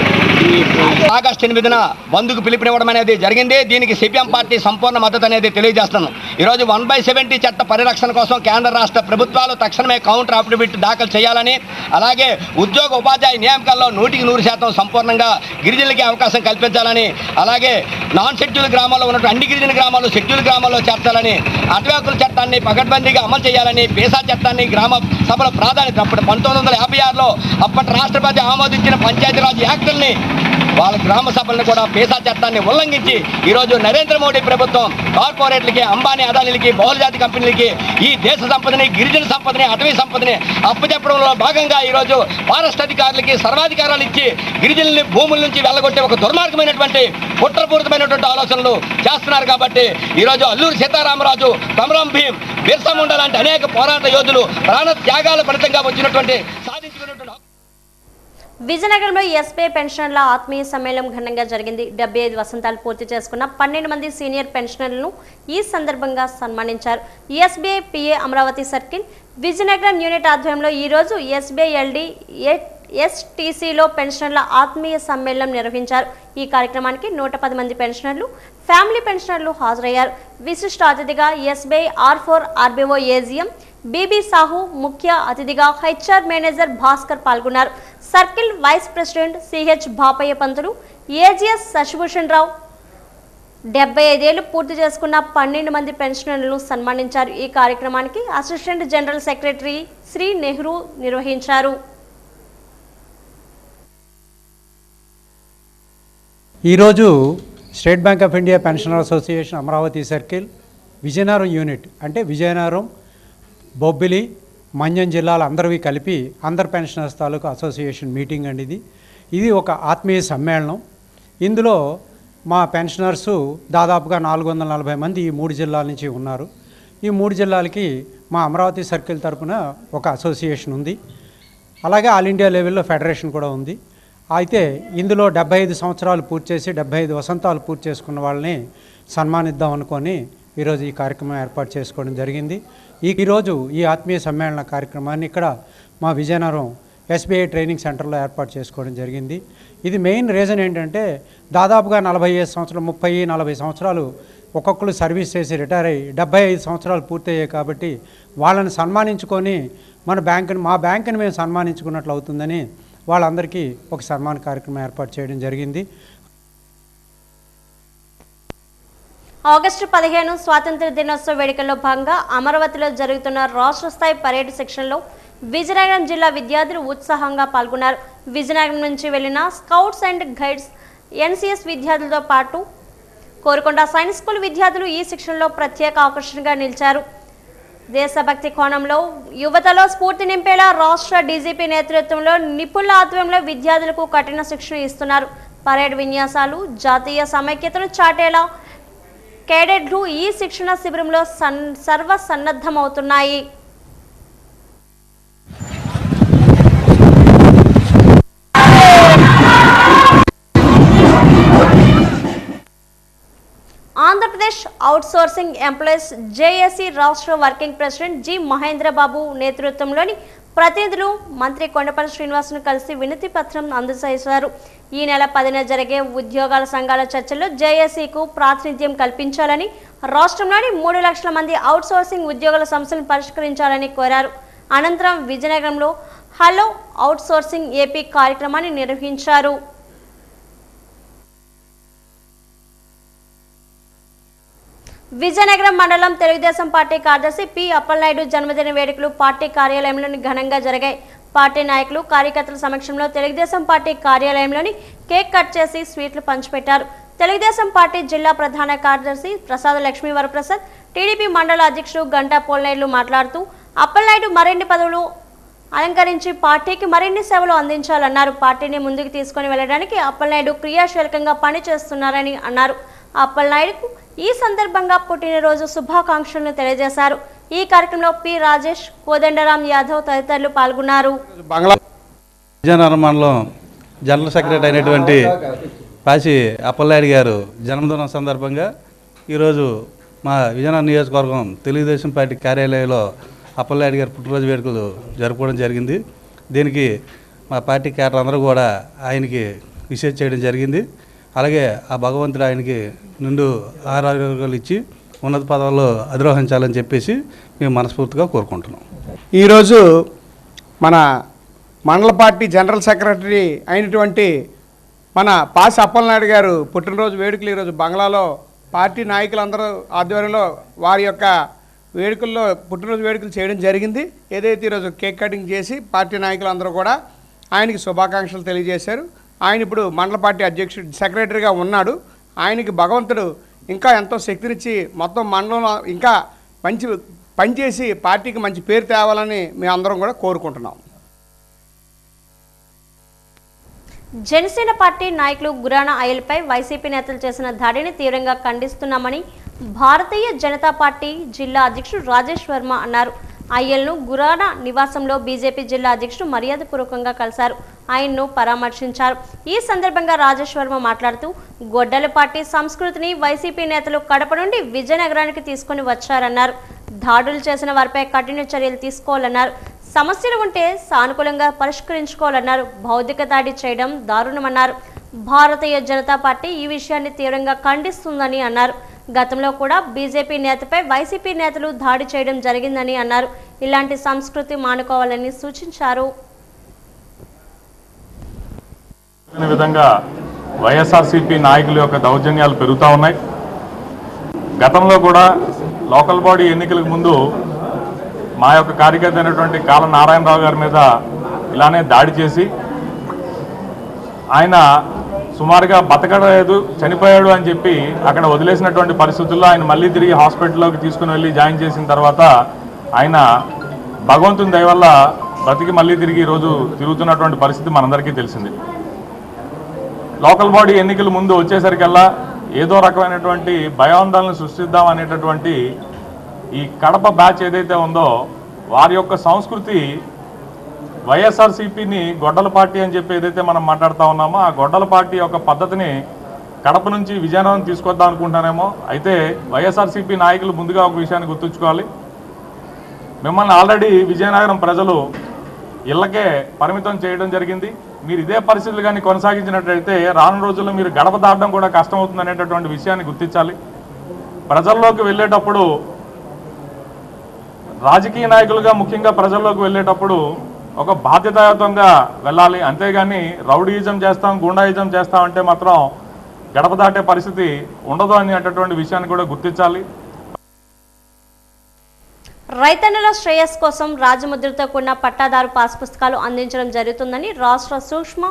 ఆగస్టు 8న బంద్కు పిలుపునివ్వడం అనేది జరిగింది. దీనికి సిపిఎం పార్టీ సంపూర్ణ మద్దతు అనేది తెలియజేస్తున్నాం. ఈరోజు 1/70 చట్ట పరిరక్షణ కోసం కేంద్ర రాష్ట్ర ప్రభుత్వాలు తక్షణమే కౌంటర్ అఫిడవిట్ దాఖలు చేయాలని, అలాగే ఉద్యోగ ఉపాధ్యాయ నియామకాల్లో 100% సంపూర్ణంగా గిరిజనులకి అవకాశం కల్పించాలని, అలాగే నాన్ షెడ్యూల్ గ్రామాల్లో ఉన్నటువంటి అన్ని గిరిజన గ్రామాలు షెడ్యూల్ గ్రామాల్లో చేర్చాలని, అటవీ హక్కుల చట్టాన్ని పకడ్బందీగా అమలు చేయాలని, పీసా చట్టాన్ని గ్రామ సభల ప్రాధాన్యత అప్పుడు 1956లో అప్పటి రాష్ట్రపతి ఆమోదించిన పంచాయతీరాజ్ యాక్టుల్ని వాళ్ళ గ్రామ సభలను కూడా పీసా చట్టాన్ని ఉల్లంఘించి ఈరోజు నరేంద్ర మోడీ ప్రభుత్వం కార్పొరేట్లకి, అంబానీ, అదానీలకి, బహుళజాతి కంపెనీలకి ఈ దేశ సంపదని, గిరిజన సంపదని, అటవీ సంపదని అప్పచెప్పడంలో భాగంగా ఈరోజు ఫారెస్ట్ అధికారులకి సర్వాధికారాలు ఇచ్చి గిరిజనుల్ని భూముల నుంచి వెళ్ళగొట్టే ఒక దుర్మార్గమైనటువంటి కుట్రపూరితమైనటువంటి ఆలోచనలు చేస్తున్నారు. కాబట్టి ఈరోజు అల్లూరి సీతారామరాజు, కొమరం భీం, బిర్సా ముండా లాంటి అనేక పోరాట యోధులు ప్రాణ త్యాగాల ఫలితంగా వచ్చినటువంటి సాధించుకున్నటువంటి విజయనగరంలో ఎస్బీఐ పెన్షనర్ల ఆత్మీయ సమ్మేళనం ఘనంగా జరిగింది. 75 వసంతాలు పూర్తి చేసుకున్న 12 మంది సీనియర్ పెన్షనర్లను ఈ సందర్భంగా సన్మానించారు. SBI PA Amaravati circle Vizianagaram unit ఆధ్వర్యంలో ఈరోజు ఎస్బీఐ ఎల్డీ ఎస్టీసీలో పెన్షనర్ల ఆత్మీయ సమ్మేళనం నిర్వహించారు. ఈ కార్యక్రమానికి 110 మంది పెన్షనర్లు, ఫ్యామిలీ పెన్షనర్లు హాజరయ్యారు. విశిష్ట అతిథిగా SBI R4 RBO AGM BB Sahu, ముఖ్య అతిథిగా హెచ్ఆర్ మేనేజర్ భాస్కర్ పాల్గొన్నారు. Circle vice president CH Bapayya Pantulu, AGS Sasibhushan Rao 75 ఏళ్లు పూర్తి చేసుకున్న 12 మంది పెన్షనర్లను సన్మానించారు. ఈ కార్యక్రమానికి assistant general secretary Shri Nehru నిర్వహించారు. ఈరోజు State Bank of India pensioner association Amaravati circle Vizianagaram unit అంటే విజయనగరం, బొబ్బిలి, మన్యం జిల్లాల అందరివి కలిపి అందరు పెన్షనర్స్ తాలూకు అసోసియేషన్ మీటింగ్ అండి ఇది ఒక ఆత్మీయ సమ్మేళనం. ఇందులో మా పెన్షనర్సు దాదాపుగా 440 మంది ఈ 3 జిల్లాల నుంచి ఉన్నారు. ఈ 3 జిల్లాలకి మా అమరావతి సర్కిల్ తరపున ఒక అసోసియేషన్ ఉంది. అలాగే ఆల్ ఇండియా లెవెల్లో ఫెడరేషన్ కూడా ఉంది. అయితే ఇందులో 75 సంవత్సరాలు పూర్తి చేసి 75 వసంతాలు పూర్తి చేసుకున్న వాళ్ళని సన్మానిద్దాం అనుకొని ఈరోజు ఈ కార్యక్రమం ఏర్పాటు చేసుకోవడం జరిగింది. ఈరోజు ఈ ఆత్మీయ సమ్మేళన కార్యక్రమాన్ని ఇక్కడ మా విజయనగరం ఎస్బీఐ ట్రైనింగ్ సెంటర్లో ఏర్పాటు చేసుకోవడం జరిగింది. ఇది మెయిన్ రీజన్ ఏంటంటే దాదాపుగా 45 సంవత్సరాలు 30-40 సంవత్సరాలు ఒక్కొక్కరు సర్వీస్ చేసి రిటైర్ అయ్యి 75 సంవత్సరాలు పూర్తయ్యాయి. కాబట్టి వాళ్ళని సన్మానించుకొని మా బ్యాంకుని మేము సన్మానించుకున్నట్లు అవుతుందని వాళ్ళందరికీ ఒక సన్మాన కార్యక్రమం ఏర్పాటు చేయడం జరిగింది. ఆగస్టు 15 స్వాతంత్ర దినోత్సవ వేడుకల్లో భాగంగా అమరావతిలో జరుగుతున్న రాష్ట్ర స్థాయి పరేడ్ సెక్షన్లో విజయనగరం జిల్లా విద్యార్థులు ఉత్సాహంగా పాల్గొన్నారు. విజయనగరం నుంచి వెళ్లిన స్కౌట్స్ అండ్ గైడ్స్, ఎన్సీఎస్ విద్యార్థులతో పాటు కోరుకొండ సైన్స్ స్కూల్ విద్యార్థులు ఈ సెక్షన్లో ప్రత్యేక ఆకర్షణగా నిలిచారు. దేశభక్తి కోణంలో యువతలో స్ఫూర్తి నింపేలా రాష్ట్ర డీజీపీ నేతృత్వంలో నిపుణుల ఆధ్వర్యంలో విద్యార్థులకు కఠిన శిక్షణ ఇస్తున్నారు. పరేడ్ విన్యాసాలు జాతీయ సమైక్యతను చాటేలా కేడెట్లు ఈ శిక్షణ శిబిరంలో సర్వసన్నద్ధమవుతున్నాయి. ఆంధ్రప్రదేశ్ అవుట్సోర్సింగ్ ఎంప్లాయీస్ జేఏసీ రాష్ట్ర వర్కింగ్ ప్రెసిడెంట్ జి మహేంద్రబాబు నేతృత్వంలోని ప్రతినిధులు మంత్రి కొండపల్లి శ్రీనివాస్ను కలిసి వినతి పత్రం అందజేశారు. ఈ నెల 10న జరిగే ఉద్యోగాల సంఘాల చర్చల్లో జేఏసీకు ప్రాతినిధ్యం కల్పించాలని, రాష్ట్రంలోని 3 లక్షల మంది అవుట్సోర్సింగ్ ఉద్యోగుల సమస్యలను పరిష్కరించాలని కోరారు. అనంతరం విజయనగరంలో హలో అవుట్సోర్సింగ్ ఏపీ కార్యక్రమాన్ని నిర్వహించారు. విజయనగరం మండలం తెలుగుదేశం పార్టీ కార్యదర్శి పి అప్పలనాయుడు జన్మదిన వేడుకలు పార్టీ కార్యాలయంలో ఘనంగా జరిగాయి. పార్టీ నాయకులు కార్యకర్తల సమక్షంలో తెలుగుదేశం పార్టీ కార్యాలయంలోని కేక్ కట్ చేసి స్వీట్లు పంచిపెట్టారు. తెలుగుదేశం పార్టీ జిల్లా ప్రధాన కార్యదర్శి ప్రసాద లక్ష్మీ వరప్రసాద్, టీడీపీ మండల అధ్యక్షుడు గంటా పోల్నాయుడు మాట్లాడుతూ అప్పలనాయుడు మరిన్ని పదవులు అలంకరించి పార్టీకి మరిన్ని సేవలు అందించాలన్నారు. పార్టీని ముందుకు తీసుకుని వెళ్లడానికి అప్పలనాయుడు క్రియాశీలకంగా పనిచేస్తున్నారని అన్నారు. అప్పలనాయుడుకు ఈ సందర్భంగా పుట్టినరోజు శుభాకాంక్షలను తెలియజేశారు. ఈ కార్యక్రమంలో పి రాజేష్, కోదండరాం యాదవ్ తదితరులు పాల్గొన్నారు. విజయనగరం మండలం జనరల్ సెక్రటరీ అయినటువంటి పాసి అప్పలనాయుడు గారు జన్మదినం సందర్భంగా ఈరోజు మా విజయనగరం నియోజకవర్గం తెలుగుదేశం పార్టీ కార్యాలయంలో అప్పలనాయుడు గారి పుట్టినరోజు వేడుకలు జరుపుకోవడం జరిగింది. దీనికి మా పార్టీ క్యాడర్ అందరూ కూడా ఆయనకి విశేష చేయడం జరిగింది. అలాగే ఆ భగవంతుడు ఆయనకి నిండు ఆరోగ్యాలు ఇచ్చి ఉన్నత పదవుల్లో అధిరోహించాలని చెప్పేసి మేము మనస్ఫూర్తిగా కోరుకుంటున్నాం. ఈరోజు మన మండల పార్టీ జనరల్ సెక్రటరీ అయినటువంటి మన పాసి అప్పలనాయుడు గారు పుట్టినరోజు వేడుకలు ఈరోజు బంగ్లాలో పార్టీ నాయకులందరూ ఆధ్వర్యంలో వారి యొక్క వేడుకల్లో పుట్టినరోజు వేడుకలు చేయడం జరిగింది. ఏదైతే ఈరోజు కేక్ కటింగ్ చేసి పార్టీ నాయకులందరూ కూడా ఆయనకి శుభాకాంక్షలు తెలియజేశారు. ఆయన ఇప్పుడు మండల పార్టీ అధ్యక్షుడు సెక్రటరీగా ఉన్నాడు. ఆయనకి భగవంతుడు ఇంకా ఎంతో శక్తినిచ్చి మొత్తం మండలంలో ఇంకా మంచి పనిచేసి పార్టీకి మంచి పేరు తేవాలని మేము అందరం కూడా కోరుకుంటున్నాం. జనసేన పార్టీ నాయకులు గురాణ అయ్యలపై వైసీపీ నేతలు చేసిన దాడిని తీవ్రంగా ఖండిస్తున్నామని భారతీయ జనతా పార్టీ జిల్లా అధ్యక్షుడు రాజేష్ వర్మ అన్నారు. అయ్యల్ను గురాణ నివాసంలో బీజేపీ జిల్లా అధ్యక్షుడు మర్యాదపూర్వకంగా కలిశారు. ఆయన్ను పరామర్శించారు. ఈ సందర్భంగా రాజేష్ వర్మ మాట్లాడుతూ గొడ్డల పార్టీ సంస్కృతిని వైసీపీ నేతలు కడప నుండి విజయనగరానికి తీసుకుని వచ్చారన్నారు. దాడులు చేసిన వారిపై కఠిన చర్యలు తీసుకోవాలన్నారు. సమస్యలు ఉంటే సానుకూలంగా పరిష్కరించుకోవాలన్నారు. భౌతిక దాడి చేయడం దారుణమన్నారు. భారతీయ జనతా పార్టీ ఈ విషయాన్ని తీవ్రంగా ఖండిస్తుందని అన్నారు. గతంలో కూడా బీజేపీ నేతపై వైసీపీ నేతలు దాడి చేయడం జరిగిందని అన్నారు. ఇలాంటి సంస్కృతి మానుకోవాలని సూచించారు. విధంగా వైఎస్ఆర్సీపీ నాయకుల యొక్క దౌర్జన్యాలు పెరుగుతూ ఉన్నాయి. గతంలో కూడా లోకల్ బాడీ ఎన్నికలకు ముందు మా యొక్క కార్యకర్త అయినటువంటి కాల నారాయణరావు గారి మీద ఇలానే దాడి చేసి ఆయన సుమారుగా బతకలేదు, చనిపోయాడు అని చెప్పి అక్కడ వదిలేసినటువంటి పరిస్థితుల్లో ఆయన మళ్ళీ తిరిగి హాస్పిటల్లోకి తీసుకుని వెళ్ళి జాయిన్ చేసిన తర్వాత ఆయన భగవంతుని దయ వల్ల బతికి మళ్ళీ తిరిగి ఈరోజు తిరుగుతున్నటువంటి పరిస్థితి మనందరికీ తెలిసింది. లోకల్ బాడీ ఎన్నికల ముందు వచ్చేసరికల్లా ఏదో రకమైనటువంటి భయాందోళనలు సృష్టిద్దాం అనేటటువంటి ఈ కడప బ్యాచ్ ఏదైతే ఉందో వారి యొక్క సంస్కృతి వైఎస్ఆర్సీపీని గొడ్డల పార్టీ అని చెప్పి ఏదైతే మనం మాట్లాడుతూ ఉన్నామో ఆ గొడ్డల పార్టీ యొక్క పద్ధతిని కడప నుంచి విజయనగరం తీసుకొద్దాం అనుకుంటానేమో. అయితే వైఎస్ఆర్సీపీ నాయకులు ముందుగా ఒక విషయాన్ని గుర్తుంచుకోవాలి. మిమ్మల్ని ఆల్రెడీ విజయనగరం ప్రజలు ఇళ్లకే పరిమితం చేయడం జరిగింది. మీరు ఇదే పరిస్థితులు కానీ కొనసాగించినట్లయితే రానున్న రోజుల్లో మీరు గడప దాటడం కూడా కష్టమవుతుంది అనేటటువంటి విషయాన్ని గుర్తించాలి. ప్రజల్లోకి వెళ్ళేటప్పుడు రాజకీయ నాయకులుగా ముఖ్యంగా ప్రజల్లోకి వెళ్ళేటప్పుడు ఒక బాధ్యతాయుతంగా వెళ్ళాలి. అంతేగాని రౌడీయిజం చేస్తాం, గుండాయిజం చేస్తామంటే మాత్రం గడప దాటే పరిస్థితి ఉండదు అనేటటువంటి విషయాన్ని కూడా గుర్తించాలి. రైతన్నల శ్రేయస్ కోసం రాజముద్రతో కూడిన పట్టాదారు పాస్ పుస్తకాలు అందించడం జరుగుతుందని రాష్ట్ర సూక్ష్మ,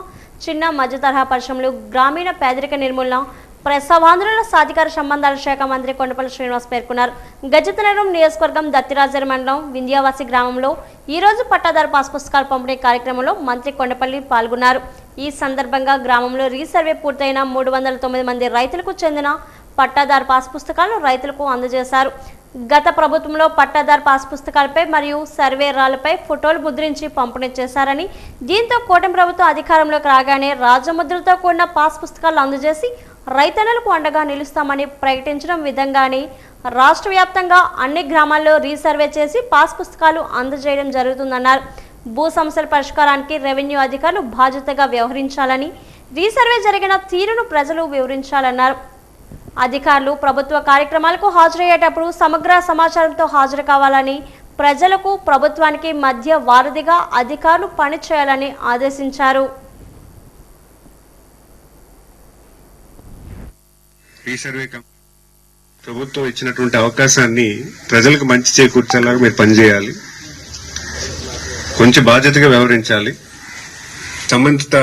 చిన్న, మధ్య తరహా పరిశ్రమలు, గ్రామీణ పేదరిక నిర్మూలన, ప్రసవాంధ్రుల సాధికార సంబంధాల శాఖ మంత్రి కొండపల్లి శ్రీనివాస్ పేర్కొన్నారు. గజపతినగరం నియోజకవర్గం దత్తిరాజర్ మండలం వింధ్యావాసి గ్రామంలో ఈరోజు పట్టాదారు పాస్ పుస్తకాల పంపిణీ కార్యక్రమంలో మంత్రి కొండపల్లి పాల్గొన్నారు. ఈ సందర్భంగా గ్రామంలో రీసర్వే పూర్తయిన 309 మంది రైతులకు చెందిన పట్టాదారు పాస్ పుస్తకాలను రైతులకు అందజేశారు. గత ప్రభుత్వంలో పట్టాదారు పాస్ పుస్తకాలపై మరియు సర్వే రాళ్లపై ఫోటోలు ముద్రించి పంపిణీ చేశారని, దీంతో కూటమి ప్రభుత్వం అధికారంలోకి రాగానే రాజముద్రతో కూడిన పాస్ పుస్తకాలు అందజేసి రైతన్నలకు అండగా నిలుస్తామని ప్రకటించడం విధంగానే రాష్ట్ర వ్యాప్తంగా అన్ని గ్రామాల్లో రీసర్వే చేసి పాస్ పుస్తకాలు అందజేయడం జరుగుతుందన్నారు. భూ సమస్యల పరిష్కారానికి రెవెన్యూ అధికారులు బాధ్యతగా వ్యవహరించాలని, రీసర్వే జరిగిన తీరును ప్రజలు వివరించాలన్నారు. అధికారులు ప్రభుత్వ కార్యక్రమాలకు హాజరయ్యేటప్పుడు సమగ్ర సమాచారంతో హాజరు కావాలని, ప్రజలకు ప్రభుత్వానికి మధ్య వారధిగా అధికారులు పనిచేయాలని ఆదేశించారు. ప్రభుత్వం ఇచ్చినటువంటి అవకాశాన్ని ప్రజలకు మంచి చేకూర్చేలాగా మీరు పనిచేయాలి. కొంచెం బాధ్యతగా వ్యవహరించాలి. సంబంధిత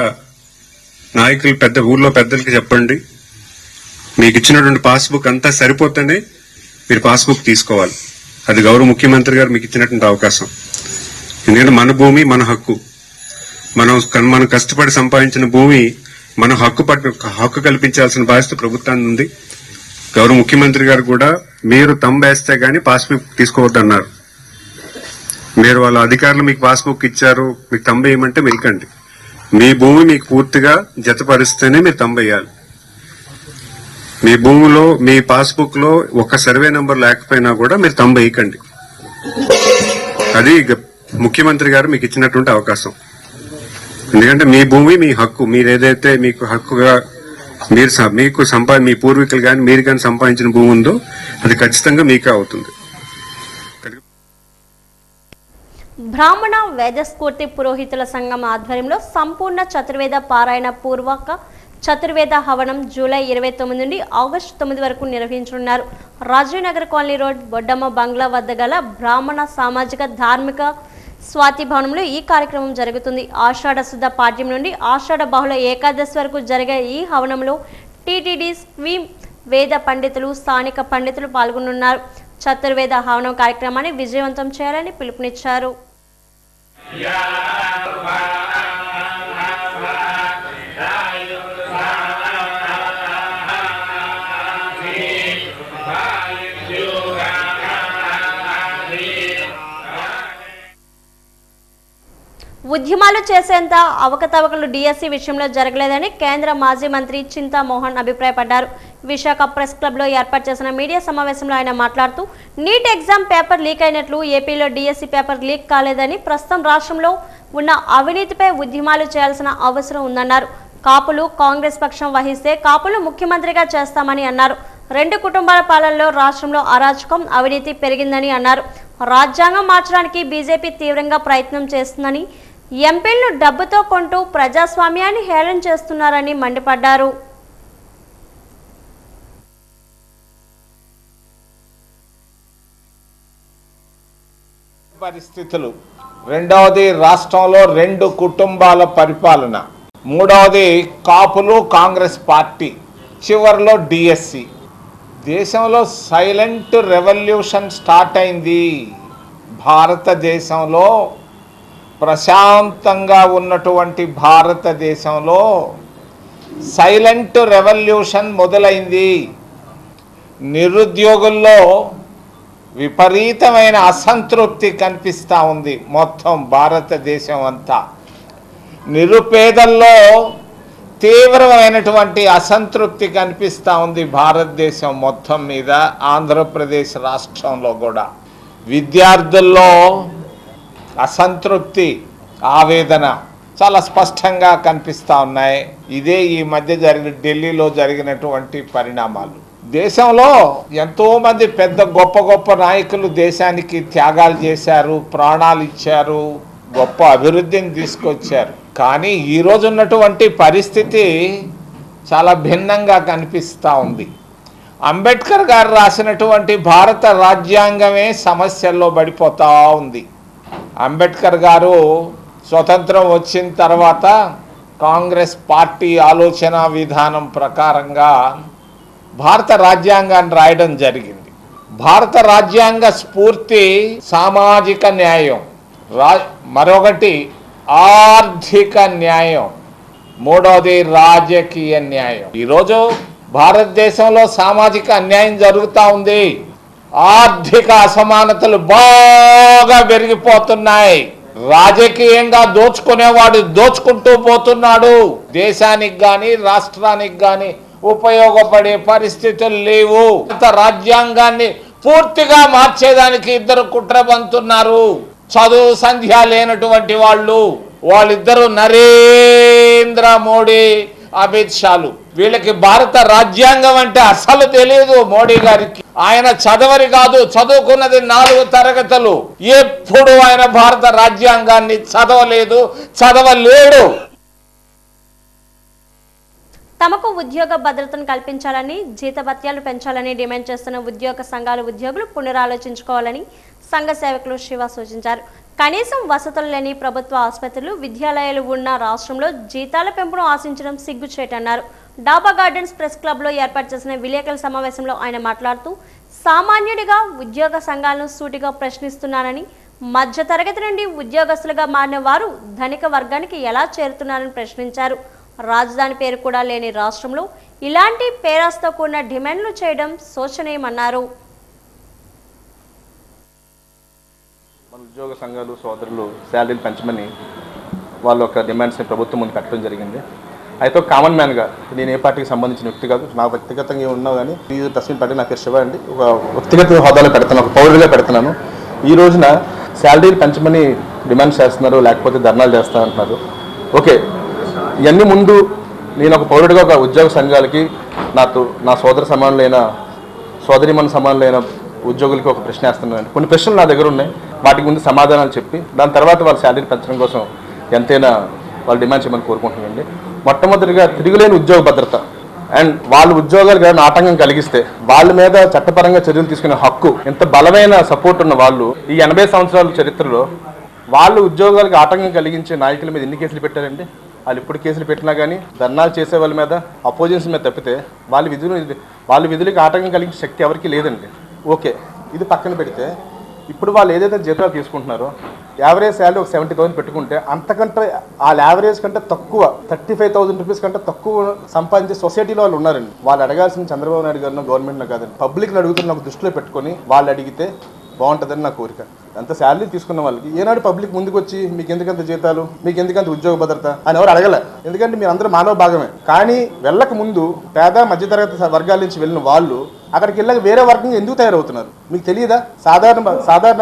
నాయకులు ఊర్లో పెద్దలకి చెప్పండి, మీకు ఇచ్చినటువంటి పాస్బుక్ అంతా సరిపోతేనే మీరు పాస్బుక్ తీసుకోవాలి. అది గౌరవ ముఖ్యమంత్రి గారు మీకు ఇచ్చినటువంటి అవకాశం. ఎందుకంటే మన భూమి మన హక్కు, మనం కష్టపడి సంపాదించిన భూమి మన హక్కు కల్పించాల్సిన బాధ్యత ప్రభుత్వానికి ఉంది. గౌరవ ముఖ్యమంత్రి గారు కూడా మీరు వేస్తే గానీ పాస్బుక్ తీసుకోవద్దన్నారు. మీరు వాళ్ళ అధికారులు మీకు పాస్బుక్ ఇచ్చారు, మీకు వేయమంటే వేయకండి. మీ భూమి మీకు పూర్తిగా జతపరిస్తేనే మీరు వేయాలి. మీ భూమిలో మీ పాస్బుక్ లో ఒక సర్వే నంబర్ లేకపోయినా కూడా మీరు వేయకండి. అది ముఖ్యమంత్రి గారు మీకు ఇచ్చినటువంటి అవకాశం. ఎందుకంటే మీ భూమి మీ హక్కు. మీరు ఏదైతే మీకు హక్కుగా మీకు మీ పూర్వీకులు కానీ మీరు కానీ సంపాదించిన భూమి ఉందో అది ఖచ్చితంగా మీకే అవుతుంది. బ్రాహ్మణ వేదస్ఫూర్తి పురోహితుల సంఘం ఆధ్వర్యంలో సంపూర్ణ చతుర్వేద పారాయణ పూర్వక చతుర్వేద హవనం జూలై 29 నుండి ఆగస్టు 9 వరకు నిర్వహించనున్నారు. రాజీవ్ నగర్ కాలనీ రోడ్ బొడ్డమ్మ బంగ్లా వద్ద గల బ్రాహ్మణ సామాజిక ధార్మిక స్వాతి భవనంలో ఈ కార్యక్రమం జరుగుతుంది. ఆషాఢ శుద్ధ పాడ్యం నుండి ఆషాఢ బహుళ ఏకాదశి వరకు జరిగే ఈ హవనంలో టీటీడీ స్వీం వేద పండితులు స్థానిక పండితులు పాల్గొనున్నారు. చతుర్వేద హవనం కార్యక్రమాన్ని విజయవంతం చేయాలని పిలుపునిచ్చారు. ఉద్యమాలు చేసేంత అవకతవకలు డిఎస్సి విషయంలో జరగలేదని కేంద్ర మాజీ మంత్రి చింతామోహన్ అభిప్రాయపడ్డారు. విశాఖ ప్రెస్ క్లబ్లో ఏర్పాటు చేసిన మీడియా సమావేశంలో ఆయన మాట్లాడుతూ నీట్ ఎగ్జామ్ పేపర్ లీక్ అయినట్లు ఏపీలో డిఎస్సి పేపర్ లీక్ కాలేదని, ప్రస్తుతం రాష్ట్రంలో ఉన్న అవినీతిపై ఉద్యమాలు చేయాల్సిన అవసరం ఉందన్నారు. కాపులు కాంగ్రెస్ పక్షం వహిస్తే కాపులు ముఖ్యమంత్రిగా చేస్తామని అన్నారు. 2 కుటుంబాల పాలనలో రాష్ట్రంలో అరాచకం అవినీతి పెరిగిందని అన్నారు. రాజ్యాంగం మార్చడానికి బీజేపీ తీవ్రంగా ప్రయత్నం చేస్తుందని, ఎంపీలను డబ్బుతో కొంటూ ప్రజాస్వామ్యాన్ని హేళన చేస్తున్నారని మండిపడ్డారు. పరిస్థితులు, రెండవది రాష్ట్రంలో 2 కుటుంబాల పరిపాలన, మూడవది కాపులు కాంగ్రెస్ పార్టీ, చివరిలో డిఎస్సి. దేశంలో సైలెంట్ రెవల్యూషన్ స్టార్ట్ అయింది. భారతదేశంలో ప్రశాంతంగా ఉన్నటువంటి భారతదేశంలో సైలెంట్ రెవల్యూషన్ మొదలైంది. నిరుద్యోగుల్లో విపరీతమైన అసంతృప్తి కనిపిస్తూ ఉంది మొత్తం భారతదేశం అంతా. నిరుపేదల్లో తీవ్రమైనటువంటి అసంతృప్తి కనిపిస్తూ ఉంది భారతదేశం మొత్తం మీద, ఆంధ్రప్రదేశ్ రాష్ట్రంలో కూడా. విద్యార్థుల్లో అసంతృప్తి, ఆవేదన చాలా స్పష్టంగా కనిపిస్తూ ఉన్నాయి. ఇదే ఈ మధ్య ఢిల్లీలో జరిగినటువంటి పరిణామాలు. దేశంలో ఎంతోమంది పెద్ద గొప్ప గొప్ప నాయకులు దేశానికి త్యాగాలు చేశారు, ప్రాణాలు ఇచ్చారు, గొప్ప అభివృద్ధిని తీసుకొచ్చారు. కానీ ఈరోజు ఉన్నటువంటి పరిస్థితి చాలా భిన్నంగా కనిపిస్తూ ఉంది. అంబేద్కర్ గారు రాసినటువంటి భారత రాజ్యాంగమే సమస్యల్లో పడిపోతూ ఉంది. అంబేద్కర్ గారు స్వతంత్రం వచ్చిన తర్వాత కాంగ్రెస్ పార్టీ ఆలోచన విధానం ప్రకారంగా భారత రాజ్యాంగాన్ని రాయడం జరిగింది. భారత రాజ్యాంగ స్ఫూర్తి సామాజిక న్యాయం, మరొకటి ఆర్థిక న్యాయం, మూడవది రాజకీయ న్యాయం. ఈరోజు భారతదేశంలో సామాజిక అన్యాయం జరుగుతూ ఉంది. ఆర్థిక అసమానతలు బాగా పెరిగిపోతున్నాయి. రాజకీయంగా దోచుకునేవాడు దోచుకుంటూ పోతున్నాడు. దేశానికి కానీ రాష్ట్రానికి కానీ ఉపయోగపడే పరిస్థితులు లేవు. రాజ్యాంగాన్ని పూర్తిగా మార్చేదానికి 2 కుట్రబంతున్నారు. చదువు సంధ్య లేనటువంటి వాళ్ళిద్దరూ నరేంద్ర మోడీ, అమిత్ షాలు. వీళ్ళకి భారత రాజ్యాంగం అంటే అసలు తెలియదు మోడీ గారికి. ఆయన చదవరి కాదు, చదువుకున్నది 4 తరగతులు. ఎప్పుడు ఆయన భారత రాజ్యాంగాన్ని చదవలేడు. తమకు ఉద్యోగ భద్రతను కల్పించాలని, జీతభత్యాలు పెంచాలని డిమాండ్ చేస్తున్న ఉద్యోగ సంఘాల ఉద్యోగులు పునరాలోచించుకోవాలని సంఘ సేవకులు శివ సూచించారు. కనీసం వసతులు లేని ప్రభుత్వ ఆసుపత్రులు, విద్యాలయాలు ఉన్న రాష్ట్రంలో జీతాల పెంపును ఆశించడం సిగ్గుచేటన్నారు. డాబా గార్డెన్స్ ప్రెస్ క్లబ్లో ఏర్పాటు చేసిన విలేకరుల సమావేశంలో ఆయన మాట్లాడుతూ, సామాన్యుడిగా ఉద్యోగ సంఘాలను సూటిగా ప్రశ్నిస్తున్నానని, మధ్యతరగతి నుండి ఉద్యోగస్తులుగా మారిన వారు ధనిక వర్గానికి ఎలా చేరుతున్నారని ప్రశ్నించారు. రాజధాని పేరు కూడా లేని రాష్ట్రంలో ఇలాంటి పేరాస్తో కూడిన డిమాండ్లు చేయడం శోచనీయమన్నారు. మన ఉద్యోగ సంఘాలు సోదరులు శాలరీలు పెంచమని వాళ్ళ యొక్క డిమాండ్స్ని ప్రభుత్వం ముందు పెట్టడం జరిగింది. అయితే కామన్ మ్యాన్గా నేను ఏ పార్టీకి సంబంధించిన వ్యక్తి కాదు, నా వ్యక్తిగతంగా ఉన్నా కానీ ఈ ప్రెస్ పెట్టి నా పేరు శివ అండి. ఒక వ్యక్తిగత హోదాలో పెడుతున్నాను, ఒక పౌరుడిగా పెడుతున్నాను. ఈ రోజున శాలరీలు పెంచమని డిమాండ్ చేస్తున్నారు, లేకపోతే ధర్నాలు చేస్తారంటున్నారు. ఓకే, ఇవన్నీ ముందు నేను ఒక పౌరుడిగా ఒక ఉద్యోగ సంఘాలకి నా సోదర సమానులైన సోదరిమణ సమానులైన ఉద్యోగులకి ఒక ప్రశ్న వేస్తున్నాను. కొన్ని ప్రశ్నలు నా దగ్గర ఉన్నాయి, వాటికి ముందు సమాధానాలు చెప్పి దాని తర్వాత వాళ్ళ శాలరీ పెంచడం కోసం ఎంతైనా వాళ్ళు డిమాండ్ చేయమని కోరుకుంటున్నానండి. మొట్టమొదటిగా తిరుగులేని ఉద్యోగ భద్రత అండ్ వాళ్ళ ఉద్యోగాలకు ఏమైనా ఆటంకం కలిగిస్తే వాళ్ళ మీద చట్టపరంగా చర్యలు తీసుకునే హక్కు, ఎంత బలమైన సపోర్ట్ ఉన్న వాళ్ళు ఈ 80 సంవత్సరాల చరిత్రలో వాళ్ళు ఉద్యోగాలకు ఆటంకం కలిగించే నాయకుల మీద ఎన్ని కేసులు పెట్టారండి? వాళ్ళు ఇప్పుడు కేసులు పెట్టినా కానీ ధర్నాలు చేసే వాళ్ళ మీద, అపోజిషన్ మీద తప్పితే వాళ్ళ విధులకు ఆటంకం కలిగించే శక్తి ఎవరికి లేదండి. ఓకే, ఇది పక్కన పెడితే ఇప్పుడు వాళ్ళు ఏదైతే జీతాలు తీసుకుంటున్నారో యావరేజ్ శాలరీ ఒక 70,000 పెట్టుకుంటే అంతకంటే వాళ్ళ యావరేజ్ కంటే తక్కువ 35,000 రూపీస్ కంటే తక్కువ సంపాదించే సొసైటీలో వాళ్ళు ఉన్నారండి. వాళ్ళు అడగాల్సిన చంద్రబాబు నాయుడు గారిని, గవర్నమెంట్లో కాదండి, పబ్లిక్ని అడుగుతున్న ఒక దృష్టిలో పెట్టుకొని వాళ్ళు అడిగితే బాగుంటుందని నా కోరిక. అంత శాలరీ తీసుకున్న వాళ్ళకి ఏనాడు పబ్లిక్ ముందుకు వచ్చి మీకు ఎందుకంత జీతాలు, మీకు ఎందుకంత ఉద్యోగ భద్రత అని ఎవరు అడగలే. ఎందుకంటే మీరు అందరూ మానవ భాగమే. కానీ వెళ్ళక ముందు పేద మధ్యతరగతి వర్గాల నుంచి వెళ్ళిన వాళ్ళు అక్కడికి వెళ్ళక వేరే వర్గంగా ఎందుకు తయారవుతున్నారు మీకు తెలియదా? సాధారణ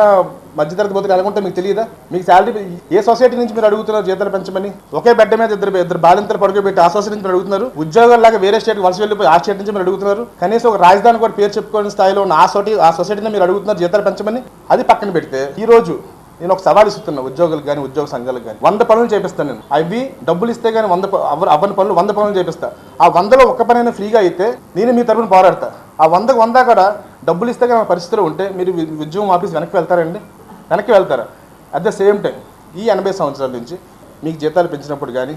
మధ్యతరగతి బతుకు ఎలాగుంటే మీకు తెలియదా? మీకు శాలరీ ఏ సొసైటీ నుంచి మీరు అడుగుతున్నారు జీతాలు పెంచమని? ఒకే బెడ్ మీద ఇద్దరు బాలింతలు పడుకోబెట్టి ఆ సొసైటీ నుంచి మీరు అడుగుతున్నారు. ఉద్యోగాల్లాగా వేరే స్టేట్ వలస వెళ్ళిపోయి ఆ స్టేట్ నుంచి మీరు అడుగుతున్నారు. కనీసం ఒక రాజధాని కూడా పేరు చెప్పుకోని స్థాయిలో ఉన్న ఆ సొసైటీని మీరు అడుగుతున్నారు జీతాలు పెంచమని. అది పక్కన పెడితే ఈ రోజు నేను ఒక సవాల్ ఇస్తున్నా ఉద్యోగులకు కానీ ఉద్యోగ సంఘాలకు కానీ. 100 పనులు చేపిస్తాను నేను. అవి డబ్బులు ఇస్తే కానీ 100 పనులు 100 పనులు చేపిస్తా. ఆ 100లో ఒక్క పనైనా ఫ్రీగా అయితే నేను మీ తరపున పోరాడతా. ఆ 100కు 100 కూడా డబ్బులు ఇస్తే కానీ పరిస్థితిలో ఉంటే మీరు ఉద్యోగం ఆఫీస్ వెనక్కి వెళ్తారండి? వెనక్కి వెళ్తారా? అట్ ద సేమ్ టైం ఈ 80 సంవత్సరాల నుంచి మీకు జీతాలు పెంచినప్పుడు కానీ,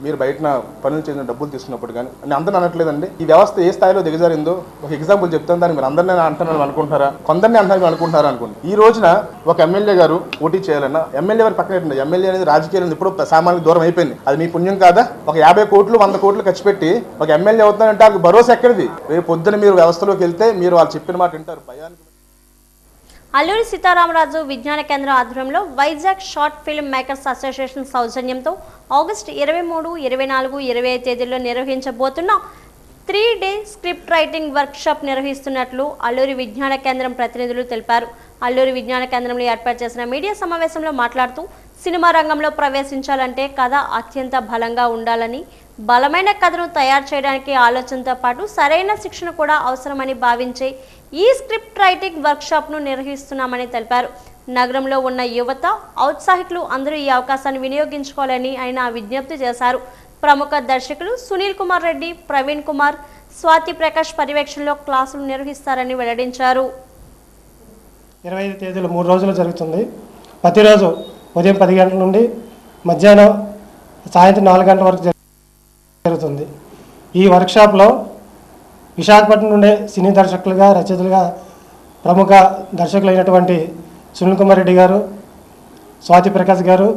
మీరు బయటన పనులు చేసిన డబ్బులు తీసుకున్నప్పుడు కానీ, నేను అందరిని అనట్లేదండి. ఈ వ్యవస్థ ఏ స్థాయిలో దిగజారిందో ఒక ఎగ్జాంపుల్ చెప్తాను. దాన్ని మీరు అందరినీ అంటున్నాను అనుకుంటారా? కొందరిని అంటున్నాను అనుకుంటారా అనుకోండి. ఈ రోజున ఒక ఎమ్మెల్యే గారు పోటీ చేయాలన్నా ఎమ్మెల్యే గారు పక్కన పెట్టండి. ఎమ్మెల్యే అనేది రాజకీయాలు ఇప్పుడు సామాన్య దూరం అయిపోయింది. అది మీ పుణ్యం కాదా? ఒక 50 కోట్లు 100 కోట్లు ఖర్చు పెట్టి ఒక ఎమ్మెల్యే అవుతానంటే వాళ్ళకి భరోసా ఎక్కడిది? రేపు పొద్దున మీరు వ్యవస్థలోకి వెళ్తే మీరు వాళ్ళు చెప్పిన మాట వింటారు. భయానికి అల్లూరి సీతారామరాజు విజ్ఞాన కేంద్రం ఆధ్వర్యంలో Vizag short film makers association సౌజన్యంతో ఆగస్టు 23, 24, 25 తేదీల్లో నిర్వహించబోతున్న 3-day స్క్రిప్ట్ రైటింగ్ వర్క్షాప్ నిర్వహిస్తున్నట్లు అల్లూరి విజ్ఞాన కేంద్రం ప్రతినిధులు తెలిపారు. అల్లూరి విజ్ఞాన కేంద్రంలో ఏర్పాటు చేసిన మీడియా సమావేశంలో మాట్లాడుతూ, సినిమా రంగంలో ప్రవేశించాలంటే కథ అత్యంత బలంగా ఉండాలని, బలమైన కథను తయారు చేయడానికి ఆలోచనతో పాటు సరైన శిక్షణ కూడా అవసరమని భావించే ఈ స్క్రిప్ట్ రైటింగ్ వర్క్షాప్ను నిర్వహిస్తున్నామని తెలిపారు. నగరంలో ఉన్న యువత, ఔత్సాహికులు అందరూ ఈ అవకాశాన్ని వినియోగించుకోవాలని ఆయన విజ్ఞప్తి చేశారు. ప్రముఖ దర్శకులు సునీల్ కుమార్ రెడ్డి, ప్రవీణ్ కుమార్, స్వాతి ప్రకాష్ పర్యవేక్షణలో క్లాసులు నిర్వహిస్తారని వెల్లడించారు. 25 తేదీలు 3 రోజులు జరుగుతుంది. ప్రతిరోజు ఉదయం 10 గంటల నుండి మధ్యాహ్నం సాయంత్రం 4 గంటల వరకు జరుగుతుంది. ఈ వర్క్షాప్లో విశాఖపట్నం నుండే సినీ దర్శకులుగా, రచయితలుగా ప్రముఖ దర్శకులైనటువంటి సునీల్ కుమార్ రెడ్డి గారు, స్వాతి ప్రకాష్ గారు,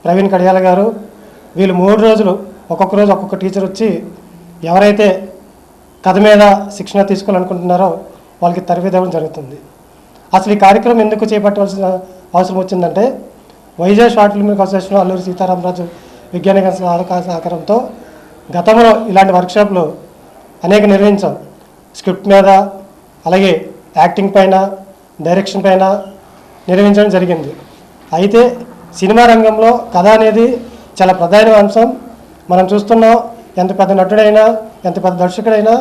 ప్రవీణ్ కడియాల గారు, వీళ్ళు 3 రోజులు ఒక్కొక్క రోజు ఒక్కొక్క టీచర్ వచ్చి ఎవరైతే కథ మీద శిక్షణ తీసుకోవాలనుకుంటున్నారో వాళ్ళకి తరబేతి ఇవ్వడం జరుగుతుంది. అసలు ఈ కార్యక్రమం ఎందుకు చేపట్టవలసిన అవసరం వచ్చిందంటే, Vizag short film association Alluri Sitaramaraju విజ్ఞాన కేంద్రం సహకారంతో గతంలో ఇలాంటి వర్క్షాప్లు అనేక నిర్వహించాం. స్క్రిప్ట్ మీద, అలాగే యాక్టింగ్ పైన, డైరెక్షన్ పైన నిర్వహించడం జరిగింది. అయితే సినిమా రంగంలో కథ అనేది చాలా ప్రధాన అంశం. మనం చూస్తున్నాం, ఎంత పెద్ద నటుడైనా, ఎంత పెద్ద దర్శకుడైనా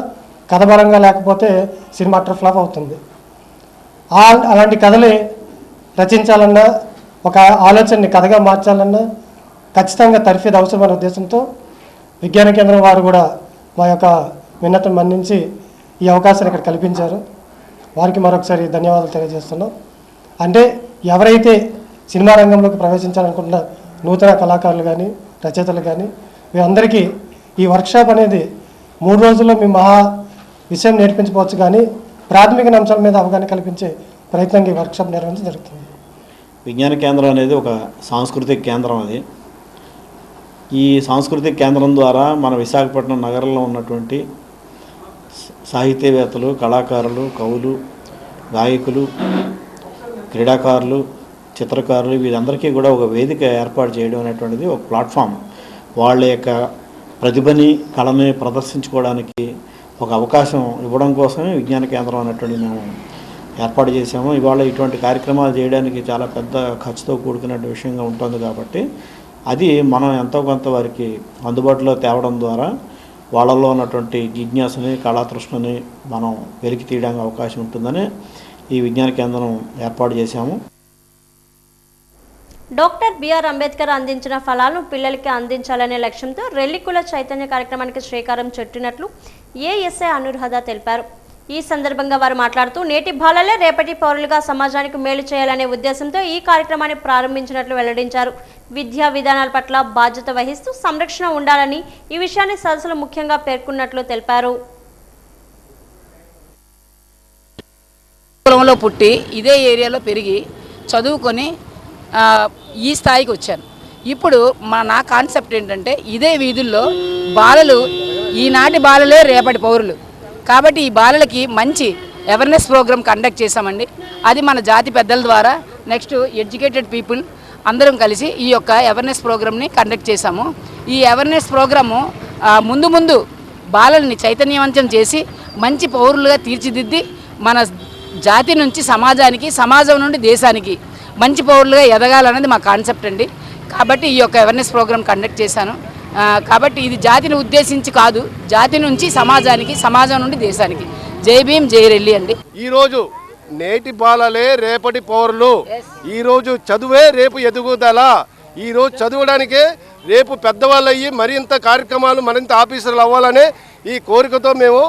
కథ బలంగా లేకపోతే సినిమా అటర్ ఫ్లాప్ అవుతుంది. అలాంటి కథలు రచించాలన్నా, ఒక ఆలోచనని కథగా మార్చాలన్నా ఖచ్చితంగా తర్ఫీదు అవసరమైన ఉద్దేశంతో విజ్ఞాన కేంద్రం వారు కూడా మా యొక్క విన్నతిని మన్నించి ఈ అవకాశాన్ని ఇక్కడ కల్పించారు. వారికి మరొకసారి ధన్యవాదాలు తెలియజేస్తున్నాం. అంటే ఎవరైతే సినిమా రంగంలోకి ప్రవేశించాలనుకుంటున్న నూతన కళాకారులు కానీ రచయితలు కానీ వీరందరికీ ఈ వర్క్షాప్ అనేది 3 రోజుల్లో మీ మహా విషయం నేర్పించవచ్చు, కానీ ప్రాథమిక అంశాల మీద అవగాహన కల్పించే ప్రయత్నంగా ఈ వర్క్షాప్ నిర్వహించడం జరుగుతుంది. విజ్ఞాన కేంద్రం అనేది ఒక సాంస్కృతిక కేంద్రం. అది ఈ సాంస్కృతిక కేంద్రం ద్వారా మన విశాఖపట్నం నగరంలో ఉన్నటువంటి సాహితీవేత్తలు, కళాకారులు, కవులు, గాయకులు, క్రీడాకారులు, చిత్రకారులు వీరందరికీ కూడా ఒక వేదిక ఏర్పాటు చేయడం అనేటువంటిది ఒక ప్లాట్ఫామ్. వాళ్ళ యొక్క ప్రతిభని, కళని ప్రదర్శించుకోవడానికి ఒక అవకాశం ఇవ్వడం కోసమే విజ్ఞాన కేంద్రం అనేటువంటి మేము ఏర్పాటు చేసాము. ఇవాళ ఇటువంటి కార్యక్రమాలు చేయడానికి చాలా పెద్ద ఖర్చుతో కూడుకున్న విషయంగా ఉంటుంది కాబట్టి అది మనం ఎంతో కొంత వారికి అందుబాటులో తేవడం ద్వారా వాళ్ళల్లో ఉన్నటువంటి జిజ్ఞాసని, కళాతృష్ణని మనం వెలికి తీయడానికి అవకాశం ఉంటుందని ఈ విజ్ఞాన కేంద్రం ఏర్పాటు చేశాము. డాక్టర్ బిఆర్ అంబేద్కర్ అందించిన ఫలాలను పిల్లలకి అందించాలనే లక్ష్యంతో రెల్లికుల చైతన్య కార్యక్రమానికి శ్రీకారం చుట్టినట్లు ఏఎస్ఐ అనురాధ తెలిపారు. ఈ సందర్భంగా వారు మాట్లాడుతూ నేటి బాలలే రేపటి పౌరులుగా సమాజానికి మేలు చేయాలనే ఉద్దేశంతో ఈ కార్యక్రమాన్ని ప్రారంభించినట్లు వెల్లడించారు. విద్యా విధానాల పట్ల బాధ్యత వహిస్తూ సంరక్షణ ఉండాలని ఈ విషయాన్ని సదస్సులో ముఖ్యంగా పేర్కొన్నట్లు తెలిపారు. కులంలో పుట్టి ఇదే ఏరియాలో పెరిగి చదువుకొని ఈ స్థాయికి వచ్చాను. ఇప్పుడు నా కాన్సెప్ట్ ఏంటంటే ఇదే వీధుల్లో బాలలు ఈనాటి బాలలే రేపటి పౌరులు కాబట్టి ఈ బాలలకి మంచి అవేర్నెస్ ప్రోగ్రామ్ కండక్ట్ చేశామండి. అది మన జాతి పెద్దల ద్వారా నెక్స్ట్ ఎడ్యుకేటెడ్ పీపుల్ అందరం కలిసి ఈ యొక్క అవేర్నెస్ ప్రోగ్రామ్ని కండక్ట్ చేశాము. ఈ అవేర్నెస్ ప్రోగ్రాము ముందు ముందు బాలల్ని చైతన్యవంతం చేసి మంచి పౌరులుగా తీర్చిదిద్ది మన జాతి నుంచి సమాజానికి, సమాజం నుండి దేశానికి మంచి పౌరులుగా ఎదగాలన్నది మా కాన్సెప్ట్ అండి. కాబట్టి ఈ యొక్క అవేర్నెస్ ప్రోగ్రామ్ కండక్ట్ చేశాను. కాబట్టి ఇది జాతిని ఉద్దేశించి కాదు, జాతి నుంచి సమాజానికి, సమాజం నుండి దేశానికి. జై భీమ్, జై రెల్లి అండి. ఈరోజు నేటి బాలలే రేపటి పౌరులు, ఈరోజు చదువే రేపు ఎదుగుదల. ఈరోజు చదవడానికే రేపు పెద్దవాళ్ళు అయ్యి మరింత కార్యక్రమాలు మరింత ఆఫీసర్లు అవ్వాలనే ఈ కోరికతో మేము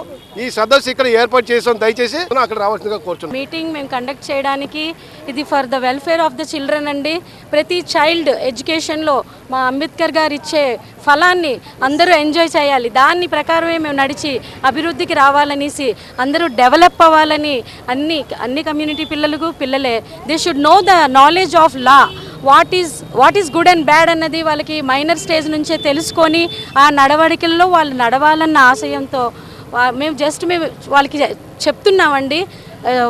ఈ సదస్సు ఇక్కడ ఏర్పాటు చేసాం. దయచేసి అక్కడ రావాల్సిందిగా కోరుచున్నాం. మీటింగ్ మేము కండక్ట్ చేయడానికి ఇది for the welfare of the children అండి. ప్రతి చైల్డ్ ఎడ్యుకేషన్లో మా అంబేద్కర్ గారు ఇచ్చే ఫలాన్ని అందరూ ఎంజాయ్ చేయాలి, దాని ప్రకారమే మేము నడిచి అభివృద్ధికి రావాలనేసి, అందరూ డెవలప్ అవ్వాలని అన్ని కమ్యూనిటీ పిల్లలే they should know the knowledge of law, what is good and bad అన్నది వాళ్ళకి మైనర్ స్టేజ్ నుంచే తెలుసుకొని ఆ నడవడికల్లో వాళ్ళు నడవాలన్న ఆశయంతో మేము వాళ్ళకి చెప్తున్నామండి.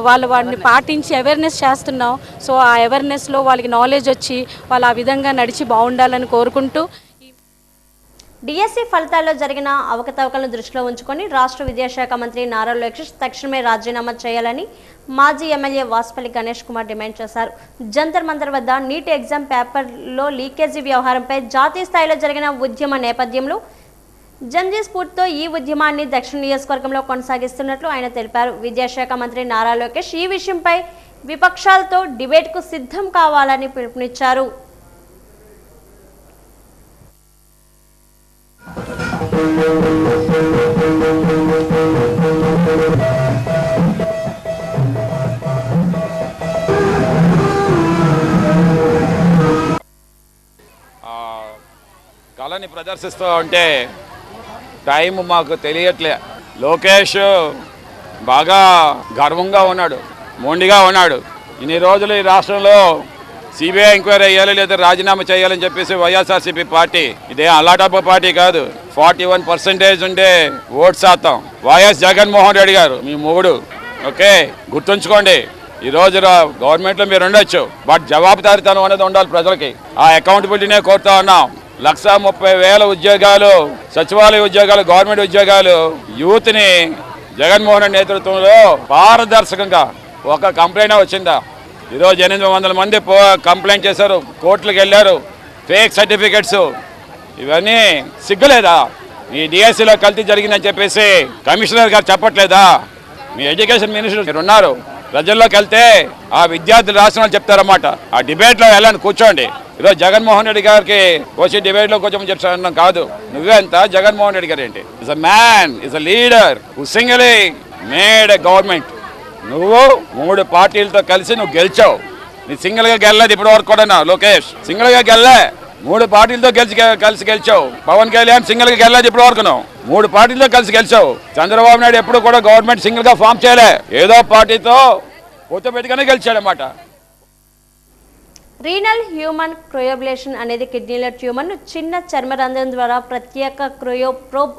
వాటిని పాటించి అవేర్నెస్ చేస్తున్నాం. సో ఆ అవేర్నెస్లో వాళ్ళకి నాలెడ్జ్ వచ్చి వాళ్ళు ఆ విధంగా నడిచి బాగుండాలని కోరుకుంటూ, డిఎస్సి ఫలితాల్లో జరిగిన అవకతవకలను దృష్టిలో ఉంచుకొని రాష్ట్ర విద్యాశాఖ మంత్రి నారా లోకేష్ తక్షణమే రాజీనామా చేయాలని మాజీ ఎమ్మెల్యే వాసుపల్లి గణేష్ కుమార్ డిమాండ్ చేశారు. జంతర్ మంతర్ వద్ద నీట్ ఎగ్జామ్ పేపర్లో లీకేజీ వ్యవహారంపై జాతీయ స్థాయిలో జరిగిన ఉద్యమ నేపథ్యంలో జంజీ స్ఫూర్తితో ఈ ఉద్యమాన్ని దక్షిణ నియోజకవర్గంలో కొనసాగిస్తున్నట్లు ఆయన తెలిపారు. విద్యాశాఖ మంత్రి నారా లోకేష్ ఈ విషయంపై విపక్షాలతో డిబేట్కు సిద్ధం కావాలని పిలుపునిచ్చారు. కళని ప్రదర్శిస్తూ ఉంటే టైం మాకు తెలియట్లే. లోకేష్ బాగా గర్వంగా ఉన్నాడు, మొండిగా ఉన్నాడు. ఇన్ని రోజులు ఈ రాష్ట్రంలో సిబిఐ ఎంక్వైరీ అయ్యాలి లేదా రాజీనామా చేయాలని చెప్పేసి వైఎస్ఆర్సీపీ పార్టీ, ఇదే అల్లాటప్ప పార్టీ కాదు, 41% ఉండే ఓటు శాతం వైఎస్ జగన్మోహన్ రెడ్డి గారు మీ మొగుడు. ఓకే, గుర్తుంచుకోండి. ఈరోజు గవర్నమెంట్లో మీరు ఉండొచ్చు, బట్ జవాబుదారీతనం అనేది ఉండాలి ప్రజలకి. ఆ అకౌంటబిలిటీనే కోరుతా ఉన్నాం. 130,000 ఉద్యోగాలు, సచివాలయ ఉద్యోగాలు, గవర్నమెంట్ ఉద్యోగాలు యూత్ని జగన్మోహన్ రెడ్డి నేతృత్వంలో పారదర్శకంగా ఒక కంప్లైంట్ వచ్చిందా? ఈరోజు 800 మంది కంప్లైంట్ చేశారు, కోర్టులకు వెళ్ళారు, ఫేక్ సర్టిఫికెట్స్. ఇవన్నీ సిగ్గులేదా? మీ డిఎస్సిలో కల్తీ జరిగిందని చెప్పేసి కమిషనర్ గారు చెప్పట్లేదా? మీ ఎడ్యుకేషన్ మినిస్టర్ మీరు ఉన్నారు, ప్రజల్లోకి వెళ్తే ఆ విద్యార్థులు రాసిన వాళ్ళు చెప్తారన్నమాట. ఆ డిబేట్లో వెళ్ళని కూర్చోండి. ఈరోజు జగన్మోహన్ రెడ్డి గారికి వచ్చి డిబేట్లో కొంచెం చెప్తాను కాదు, నువ్వెంత జగన్మోహన్ రెడ్డి గారు ఏంటి? Is a man, is a leader who సింగిలీ made a government. నువ్వు 3 పార్టీలతో కలిసి నువ్వు గెలిచావు. నీ సింగిల్గా గెలలేదు ఇప్పటి వరకు కూడా లోకేష్, సింగిల్గా గెలలే. 3 పార్టీలతో కలిసి గెలిచావు. పవన్ కళ్యాణ్ సింగిల్గా గెలలేదు ఇప్పటి వరకు. 3 పార్టీలతో కలిసి గెలిచావు. చంద్రబాబు నాయుడు ఎప్పుడు కూడా గవర్నమెంట్ సింగిల్గా ఫామ్ చేయలే, ఏదో పార్టీతో పొత్తు పెట్టుకునే గెలిచాడనమాట. రీనల్ హ్యూమన్ క్రయోబ్లేషన్ అనేది కిడ్నీల ట్యూమర్ను చిన్న చర్మరంధ్రం ద్వారా ప్రత్యేక క్రయోప్రోబ్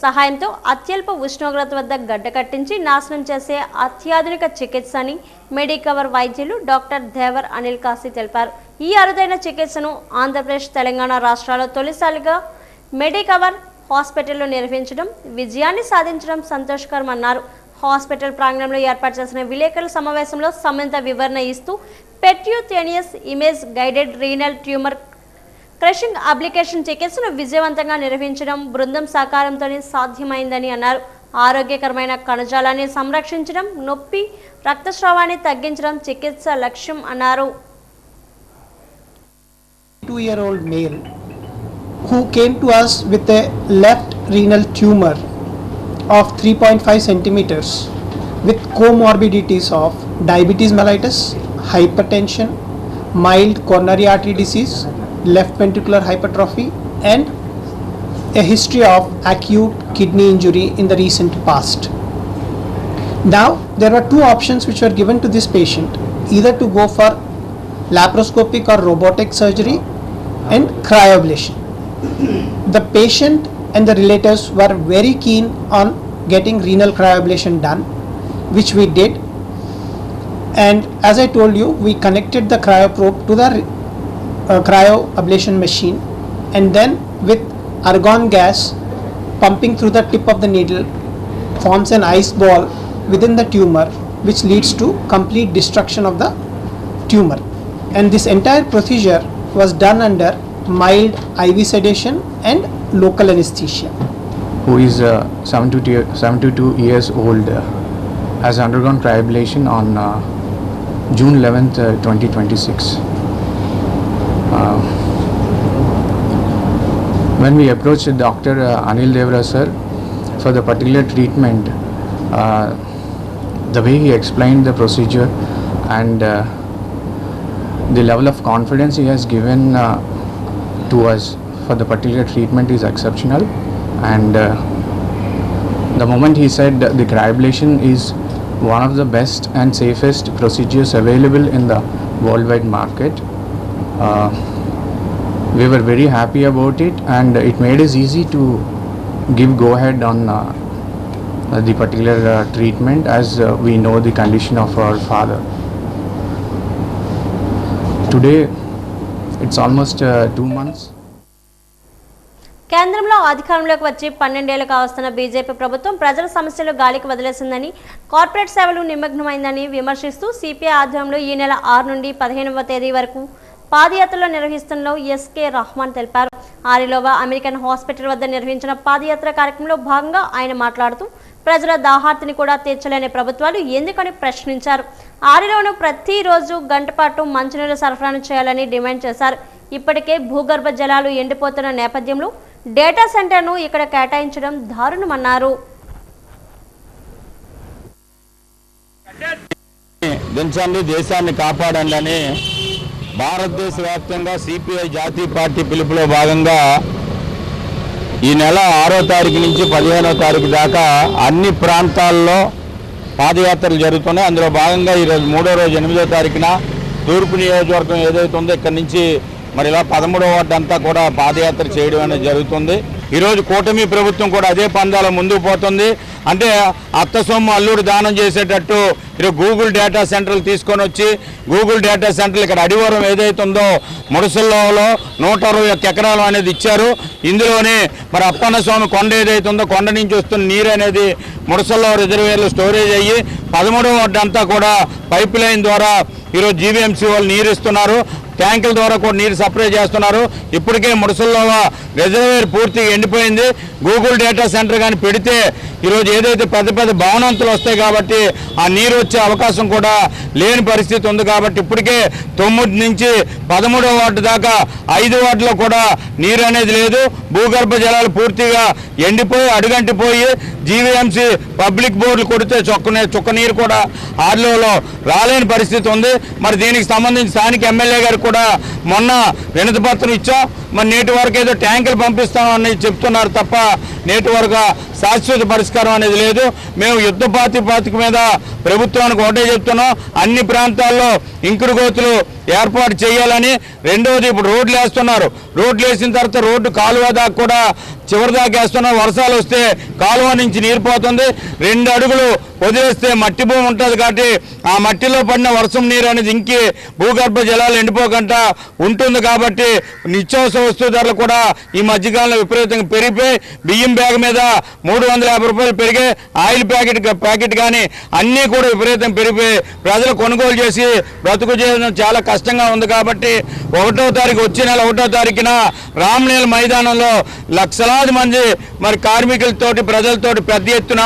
సహాయంతో అత్యల్ప ఉష్ణోగ్రత వద్ద గడ్డకట్టించి నాశనం చేసే అత్యాధునిక చికిత్స అని మెడికవర్ వైద్యులు డాక్టర్ దేవర్ అనిల్ కాశీ తెలిపారు. ఈ అరుదైన చికిత్సను ఆంధ్రప్రదేశ్, తెలంగాణ రాష్ట్రాల్లో తొలిసారిగా మెడికవర్ హాస్పిటల్లో నిర్వహించడం విజయాన్ని సాధించడం సంతోషకరమన్నారు. హాస్పిటల్ ప్రాంగణంలో ఏర్పాటు చేసిన విలేకరుల సమావేశంలో సంబంధిత వివరణ ఇస్తూ percutaneous image guided renal tumour crushing application చికిత్సను విజయవంతంగా నిర్వహించడం బృందం సహకారంతోనే సాధ్యమైందని అన్నారు. ఆరోగ్యకరమైన కణజాలాన్ని సంరక్షించడం, నొప్పి, రక్తస్రావాన్ని తగ్గించడం చికిత్స లక్ష్యం అన్నారు. 2-year-old male who came to us with a left renal tumor of 3.5 centimeters with comorbidities of diabetes mellitus, hypertension, mild coronary artery disease, left ventricular hypertrophy and a history of acute kidney injury in the recent past. Now there were 2 options which were given to this patient, either to go for laparoscopic or robotic surgery and cryoablation. The patient and the relatives were very keen on getting renal cryoablation done, which we did, and as I told you, we connected the cryoprobe to the cryoablation machine, and then with argon gas pumping through the tip of the needle forms an ice ball within the tumor, which leads to complete destruction of the tumor. And this entire procedure was done under mild IV sedation and local anesthesia. Who is 72 years old, has undergone cryoablation on June 11th, 2026. When we approached Dr. Anil Devra sir for the particular treatment, the way he explained the procedure and the level of confidence he has given to us for the particular treatment is exceptional. And the moment he said the cryoablation is one of the best and safest procedures available in the worldwide market, we were very happy about it, and it made us easy to give go ahead on the particular treatment, as we know the condition of our father. Today it's almost 2 months. కేంద్రంలో అధికారంలోకి వచ్చి 12 ఏళ్లు కావస్తున్న BJP ప్రభుత్వం ప్రజల సమస్యలు గాలికి వదిలేసిందని, corporate సేవలు నిమగ్నమైందని విమర్శిస్తూ సిపిఐ ఆధ్వర్యంలో ఈ నెల 6 నుండి 15వ తేదీ వరకు పాదయాత్రలో నిర్వహిస్తున్నట్లు ఎస్కే రహమాన్ తెలిపారు. ఆరిలోవా అమెరికన్ హాస్పిటల్ వద్ద నిర్వహించిన పాదయాత్ర కార్యక్రమంలో భాగంగా ఆయన మాట్లాడుతూ ప్రజల దాహార్తిని కూడా తీర్చలేని ప్రభుత్వాలు ఎందుకని ప్రశ్నించారు. ఆరిలోను ప్రతిరోజు గంట పాటు మంచినీరు సరఫరాను చేయాలని డిమాండ్ చేశారు. ఇప్పటికే భూగర్భ జలాలు ఎండిపోతున్న నేపథ్యంలో డేటా సెంటర్ను ఇక్కడ కేటాయించడం దారుణమన్నారు. దించండి, దేశాన్ని కాపాడండి అని భారతదేశ వ్యాప్తంగా సిపిఐ జాతీయ పార్టీ పిలుపులో భాగంగా ఈ నెల 6వ తారీఖు నుంచి 15వ తారీఖు దాకా అన్ని ప్రాంతాల్లో పాదయాత్రలు జరుగుతున్నాయి. అందులో భాగంగా ఈరోజు 3వ రోజు 8వ తారీఖున తూర్పు నియోజకవర్గం ఏదైతే ఉందో ఇక్కడ నుంచి మరి ఇలా 13వ వార్డు అంతా కూడా పాదయాత్ర చేయడం అనేది జరుగుతుంది. ఈరోజు కూటమి ప్రభుత్వం కూడా అదే పందాల ముందుకు పోతుంది. అంటే అత్త సొమ్ము అల్లుడు దానం చేసేటట్టు ఈరోజు గూగుల్ డేటా సెంటర్లు తీసుకొని వచ్చి గూగుల్ డేటా సెంటర్లు ఇక్కడ అడివరం ఏదైతే ఉందో ముడసల్లో 121 ఎకరాలు అనేది ఇచ్చారు. ఇందులోనే మరి అప్పన్న స్వామి కొండ ఏదైతే ఉందో కొండ నుంచి వస్తున్న నీరు అనేది ముడసల్లో రిజర్వేర్లు స్టోరేజ్ అయ్యి 13వ వార్డు అంతా కూడా పైప్ లైన్ ద్వారా ఈరోజు జీవీఎంసీ వాళ్ళు నీరు ఇస్తున్నారు. ట్యాంకుల ద్వారా కూడా నీరు సప్లై చేస్తున్నారు. ఇప్పటికే ముడసల్లో రిజర్వేర్ పూర్తిగా ఎండిపోయింది. గూగుల్ డేటా సెంటర్ కానీ పెడితే ఈరోజు ఏదైతే పెద్ద పెద్ద భవనంతులు వస్తాయి కాబట్టి ఆ నీరు వచ్చే అవకాశం కూడా లేని పరిస్థితి ఉంది. కాబట్టి ఇప్పటికే 9 నుంచి 13వ వార్డు దాకా 5 వార్డులో కూడా నీరు అనేది లేదు. భూగర్భ జలాలు పూర్తిగా ఎండిపోయి అడుగంటిపోయి జీవీఎంసీ పబ్లిక్ బోర్డులు కొడితే చుక్క నీరు కూడా ఆర్లోలో రాలేని పరిస్థితి ఉంది. మరి దీనికి సంబంధించి స్థానిక ఎమ్మెల్యే గారు కూడా మొన్న వినతి పత్రం ఇచ్చాం. మరి నేటి వరకు ఏదో ట్యాంకులు పంపిస్తామని చెప్తున్నారు తప్ప నేటి వరకు శాశ్వత పరిష్కారం అనేది లేదు. మేము యుద్ధ ప్రాతిపదిక మీద ప్రభుత్వానికి ఒకటే చెప్తున్నాం, అన్ని ప్రాంతాల్లో ఇంకుడు గోతులు ఏర్పాటు చేయాలని. రెండవది ఇప్పుడు రోడ్లు వేస్తున్నారు. రోడ్లు వేసిన తర్వాత రోడ్డు కాలువ దాకా కూడా చివరి దాకా వేస్తున్నారు. వర్షాలు వస్తే కాలువ నుంచి నీరు పోతుంది. 2 అడుగులు వదిలేస్తే మట్టి భూమి ఉంటుంది కాబట్టి ఆ మట్టిలో పడిన వర్షం నీరు అనేది ఇంకి భూగర్భ జలాలు ఎండిపోకుండా ఉంటుంది. కాబట్టి నిత్యావసర వస్తువు ధరలు కూడా ఈ మధ్యకాలంలో విపరీతంగా పెరిగిపోయి బియ్యం బ్యాగ్ మీద 350 రూపాయలు పెరిగాయి. ఆయిల్ ప్యాకెట్ కానీ అన్నీ కూడా విపరీతం పెరిగిపోయి ప్రజలు కొనుగోలు చేసి బ్రతుకు చేయడం చాలా కష్టంగా ఉంది. కాబట్టి 1వ తారీఖు వచ్చే నెల 1వ తారీఖున రామ్లీల మైదానంలో లక్షలాది మంది మరి కార్మికులతోటి ప్రజలతోటి పెద్ద ఎత్తున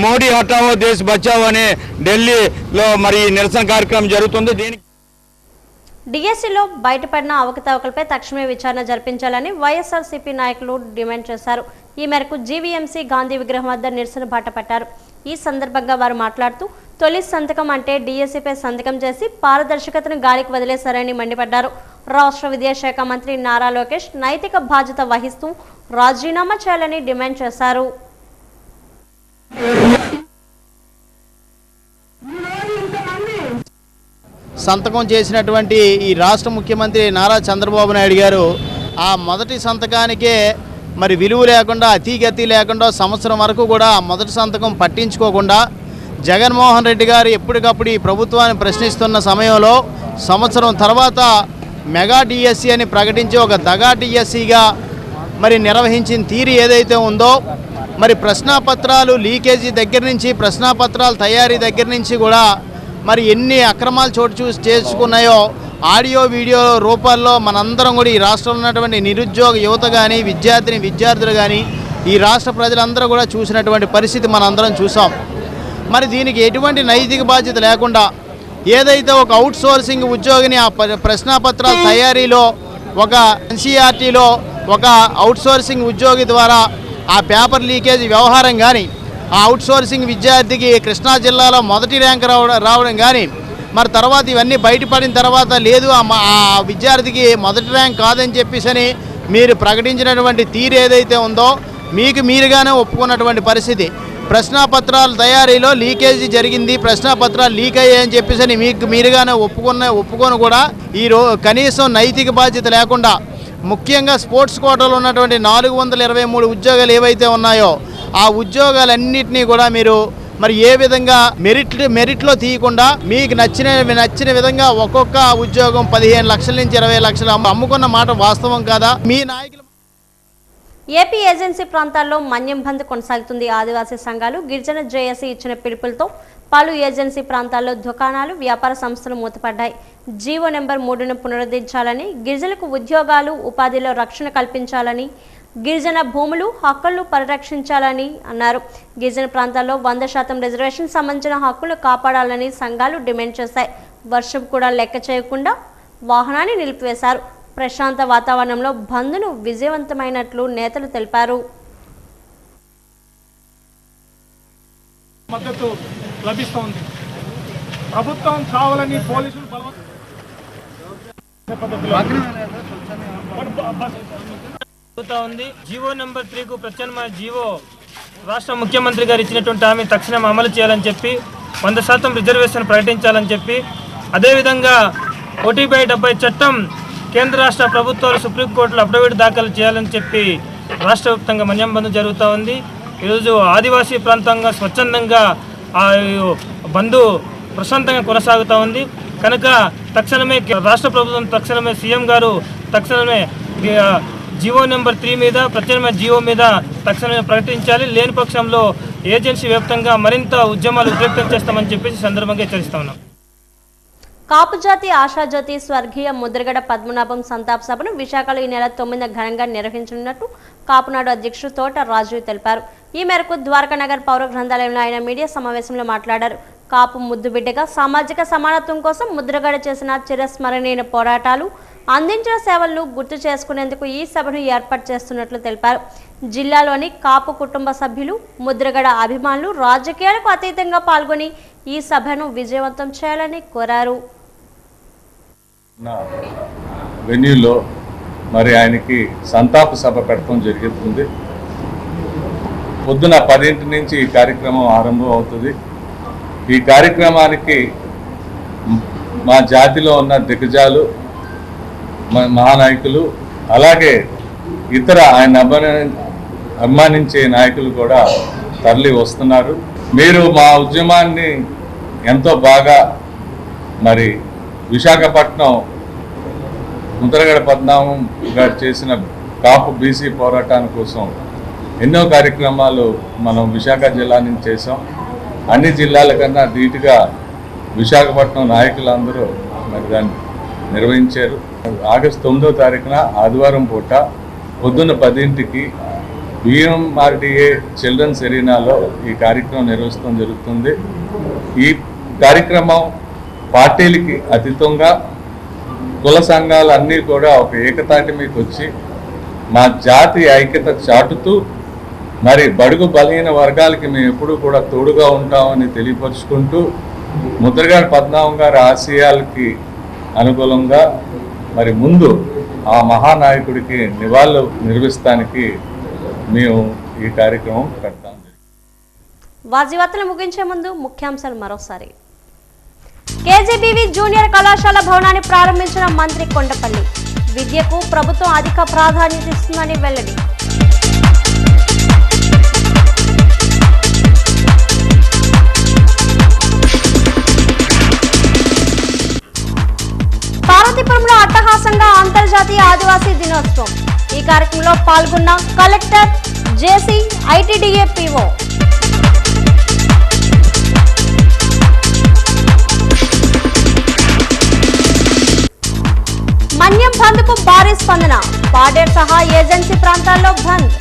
మోడీ హటావో దేశ్ బచావో అని ఢిల్లీలో మరి నిరసన కార్యక్రమం జరుగుతుంది. దీనికి డిఎస్సిలో బయటపడిన అవకతవకలపై తక్షణమే విచారణ జరిపించాలని వైఎస్ఆర్సీపీ నాయకులు డిమాండ్ చేశారు. ఈ మేరకు జీవీఎంసీ గాంధీ విగ్రహం వద్ద నిరసన బాట పట్టారు. ఈ సందర్భంగా వారు మాట్లాడుతూ తొలి సంతకం అంటే డిఎస్సిపై సంతకం చేసి పారదర్శకతను గాలికి వదిలేశారని మండిపడ్డారు. రాష్ట్ర విద్యాశాఖ మంత్రి నారా లోకేష్ నైతిక బాధ్యత వహిస్తూ రాజీనామా చేయాలని డిమాండ్ చేశారు. సంతకం చేసినటువంటి ఈ రాష్ట్ర ముఖ్యమంత్రి నారా చంద్రబాబు నాయుడు గారు ఆ మొదటి సంతకానికే మరి విలువ లేకుండా అతిగతి లేకుండా సంవత్సరం వరకు కూడా మొదటి సంతకం పట్టించుకోకుండా జగన్మోహన్ రెడ్డి గారు ఎప్పటికప్పుడు ఈ ప్రభుత్వాన్ని ప్రశ్నిస్తున్న సమయంలో సంవత్సరం తర్వాత మెగా డిఎస్సి అని ప్రకటించి ఒక దగా డిఎస్సిగా మరి నిర్వహించిన తీరు ఏదైతే ఉందో మరి ప్రశ్నాపత్రాలు లీకేజీ దగ్గర నుంచి ప్రశ్నాపత్రాల తయారీ దగ్గర నుంచి కూడా మరి ఎన్ని అక్రమాలు చేసుకున్నాయో ఆడియో వీడియో రూపాల్లో మనందరం కూడా ఈ రాష్ట్రంలో ఉన్నటువంటి నిరుద్యోగ యువత కానీ విద్యార్థులు కానీ ఈ రాష్ట్ర ప్రజలందరూ కూడా చూసినటువంటి పరిస్థితి మనందరం చూసాం. మరి దీనికి ఎటువంటి నైతిక బాధ్యత లేకుండా ఏదైతే ఒక అవుట్ సోర్సింగ్ ఉద్యోగిని ఆ ప్రశ్నాపత్రాల తయారీలో ఒక ఎన్సీఆర్టీలో ఒక అవుట్ సోర్సింగ్ ఉద్యోగి ద్వారా ఆ పేపర్ లీకేజ్ వ్యవహారం కానీ ఆ అవుట్ సోర్సింగ్ విద్యార్థికి కృష్ణా జిల్లాలో మొదటి ర్యాంక్ రావడం కానీ మరి తర్వాత ఇవన్నీ బయటపడిన తర్వాత లేదు ఆ విద్యార్థికి మొదటి ర్యాంక్ కాదని చెప్పేసి మీరు ప్రకటించినటువంటి తీరు ఏదైతే ఉందో మీకు మీరుగానే ఒప్పుకున్నటువంటి పరిస్థితి. ప్రశ్నాపత్రాల తయారీలో లీకేజీ జరిగింది, ప్రశ్నాపత్రాలు లీక్ అయ్యాయని చెప్పేసి మీకు మీరుగానే ఒప్పుకొని కూడా కనీసం నైతిక బాధ్యత లేకుండా ముఖ్యంగా స్పోర్ట్స్ కోటాలో ఉన్నటువంటి 423 ఉద్యోగాలు ఏవైతే ఉన్నాయో ఆ ఉద్యోగాలన్నింటినీ కూడా మీరు మరి ఏ విధంగా మెరిట్లో తీయకుండా మీకు నచ్చిన విధంగా ఒక్కొక్క ఉద్యోగం 15 లక్షల నుంచి 20 లక్షలు అమ్ముకున్న మాట వాస్తవం కాదా? మీ నాయకులు ఏపీ ఏజెన్సీ ప్రాంతాల్లో మన్యం బంద్ కొనసాగుతుంది. ఆదివాసీ సంఘాలు గిరిజన జేఏసీ ఇచ్చిన పిలుపులతో పలు ఏజెన్సీ ప్రాంతాల్లో దుకాణాలు వ్యాపార సంస్థలు మూతపడ్డాయి. జీవో నెంబర్ 3ను పునరుద్ధరించాలని, గిరిజనులకు ఉద్యోగాలు ఉపాధిలో రక్షణ కల్పించాలని, గిరిజన భూములు హక్కులను పరిరక్షించాలని అన్నారు. గిరిజన ప్రాంతాల్లో 100% రిజర్వేషన్ సంబంధించిన హక్కులు కాపాడాలని సంఘాలు డిమాండ్ చేశాయి. వర్షం కూడా లెక్క చేయకుండా వాహనాన్ని నిలిపివేశారు. ప్రశాంత వాతావరణంలో బంద్ను విజయవంతమైనట్లు నేతలు తెలిపారు. మద్దతు లభిస్తోంది. ప్రభుత్వం కావాలని పోలీసులు ఉంది. జీవో నెంబర్ 3కు ప్రత్యామ్నాయ జీవో రాష్ట్ర ముఖ్యమంత్రి గారు ఇచ్చినటువంటి హామీ తక్షణం అమలు చేయాలని చెప్పి 100% రిజర్వేషన్ ప్రకటించాలని చెప్పి అదేవిధంగా 1/70 చట్టం కేంద్ర రాష్ట్ర ప్రభుత్వాలు సుప్రీంకోర్టులో అఫిడవిట్ దాఖలు చేయాలని చెప్పి రాష్ట్ర వ్యాప్తంగా మన్యం బంద్ జరుగుతూ ఉంది. ఈరోజు ఆదివాసీ ప్రాంతంగా స్వచ్ఛందంగా ఆ బంద్ ప్రశాంతంగా కొనసాగుతూ ఉంది. కనుక తక్షణమే రాష్ట్ర ప్రభుత్వం తక్షణమే సీఎం గారు తక్షణమే జీవో నెంబర్ 3 మీద ప్రత్యామ్నాయ జీవో మీద తక్షణమే ప్రకటించాలి. లేని పక్షంలో ఏజెన్సీ వ్యాప్తంగా మరింత ఉద్యమాలు ఉద్రిక్తం చేస్తామని చెప్పేసి సందర్భంగా హెచ్చరిస్తా ఉన్నాం. కాపు జాతి ఆశాజ్యోతి స్వర్గీయ ముద్రగడ పద్మనాభం సంతాప సభను విశాఖలో ఈ నెల 9న ఘనంగా నిర్వహించనున్నట్టు కాపునాడు అధ్యక్షుడు తోట రాజు తెలిపారు. ఈ మేరకు ద్వారకానగర్ పౌర గ్రంథాలయంలో ఆయన మీడియా సమావేశంలో మాట్లాడారు. కాపు ముద్దుబిడ్డగా సామాజిక సమానత్వం కోసం ముద్రగడ చేసిన చిరస్మరణీయ పోరాటాలు, అందించిన సేవలను గుర్తు చేసుకునేందుకు ఈ సభను ఏర్పాటు చేస్తున్నట్లు తెలిపారు. జిల్లాలోని కాపు కుటుంబ సభ్యులు, ముద్రగడ అభిమానులు రాజకీయాలకు అతీతంగా పాల్గొని ఈ సభను విజయవంతం చేయాలని కోరారు. వెన్యూలో మరి ఆయనకి సంతాప సభ పెట్టడం జరుగుతుంది. పొద్దున 10 నుంచి ఈ కార్యక్రమం ఆరంభం అవుతుంది. ఈ కార్యక్రమానికి మా జాతిలో ఉన్న దిగ్గజాలు, మహానాయకులు, అలాగే ఇతర ఆయన అభిమానించే నాయకులు కూడా తరలి వస్తున్నారు. మీరు మా ఉద్యమాన్ని ఎంతో బాగా మరి విశాఖపట్నం ముద్రగడ పద్మనాభం గారు చేసిన కాపు బీసీ పోరాటాని కోసం ఎన్నో కార్యక్రమాలు మనం విశాఖ జిల్లా నుంచి చేసాం. అన్ని జిల్లాల కన్నా ధీటుగా విశాఖపట్నం నాయకులందరూ మరి దాన్ని నిర్వహించారు. ఆగస్టు 9వ తారీఖున ఆదివారం పూట పొద్దున్న 10ంటికి బిఎంఆర్డిఏ చిల్డ్రన్స్ ఎరీనాలో ఈ కార్యక్రమం నిర్వహించడం జరుగుతుంది. ఈ కార్యక్రమం పార్టీలకి అతీతంగా కుల సంఘాలన్నీ కూడా ఒక ఏకతాటి మీకు వచ్చి మా జాతి ఐక్యత చాటుతూ మరి బడుగు బలహీన వర్గాలకి మేము ఎప్పుడూ కూడా తోడుగా ఉంటామని తెలియపరుచుకుంటూ ముద్రగడ పద్మనాభం గారి ఆశయాలకి అనుకూలంగా మరి ముందు ఆ మహానాయకుడికి నివాళులు నిర్వహిస్తానికి మేము ఈ కార్యక్రమం పెడతాం. వాజీవార్తలు ముగించే ముందు ముఖ్యాంశాలు మరోసారి. కేజీబీవీ జూనియర్ కళాశాల భవనాన్ని ప్రారంభించిన మంత్రి కొండపల్లి. విద్యకు ప్రభుత్వం అధిక ప్రాధాన్యత ఇస్తుందని వెల్లడి. పార్వతీపురంలో అట్టహాసంగా అంతర్జాతీయ ఆదివాసీ దినోత్సవం. ఈ కార్యక్రమంలో పాల్గొన్న కలెక్టర్, జేసీ, ఐటీడీఏ పీఓ. మన్యం బంద్కు భారీ స్పందన. పాడేరు సహా ఏజెన్సీ ప్రాంతాల్లో బంద్.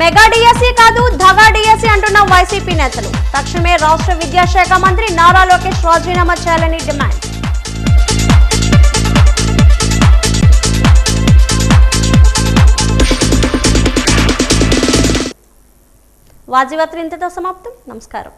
మెగా డిఎస్సీ కాదు ధగా డిఎస్సీ అంటున్న వైసీపీ నేతలు. తక్షణమే రాష్ట్ర విద్యాశాఖ మంత్రి నారా లోకేష్ రాజీనామా చేయాలని డిమాండ్. వాజీవార్తలు ఇంతతో సమాప్తం. నమస్కారం.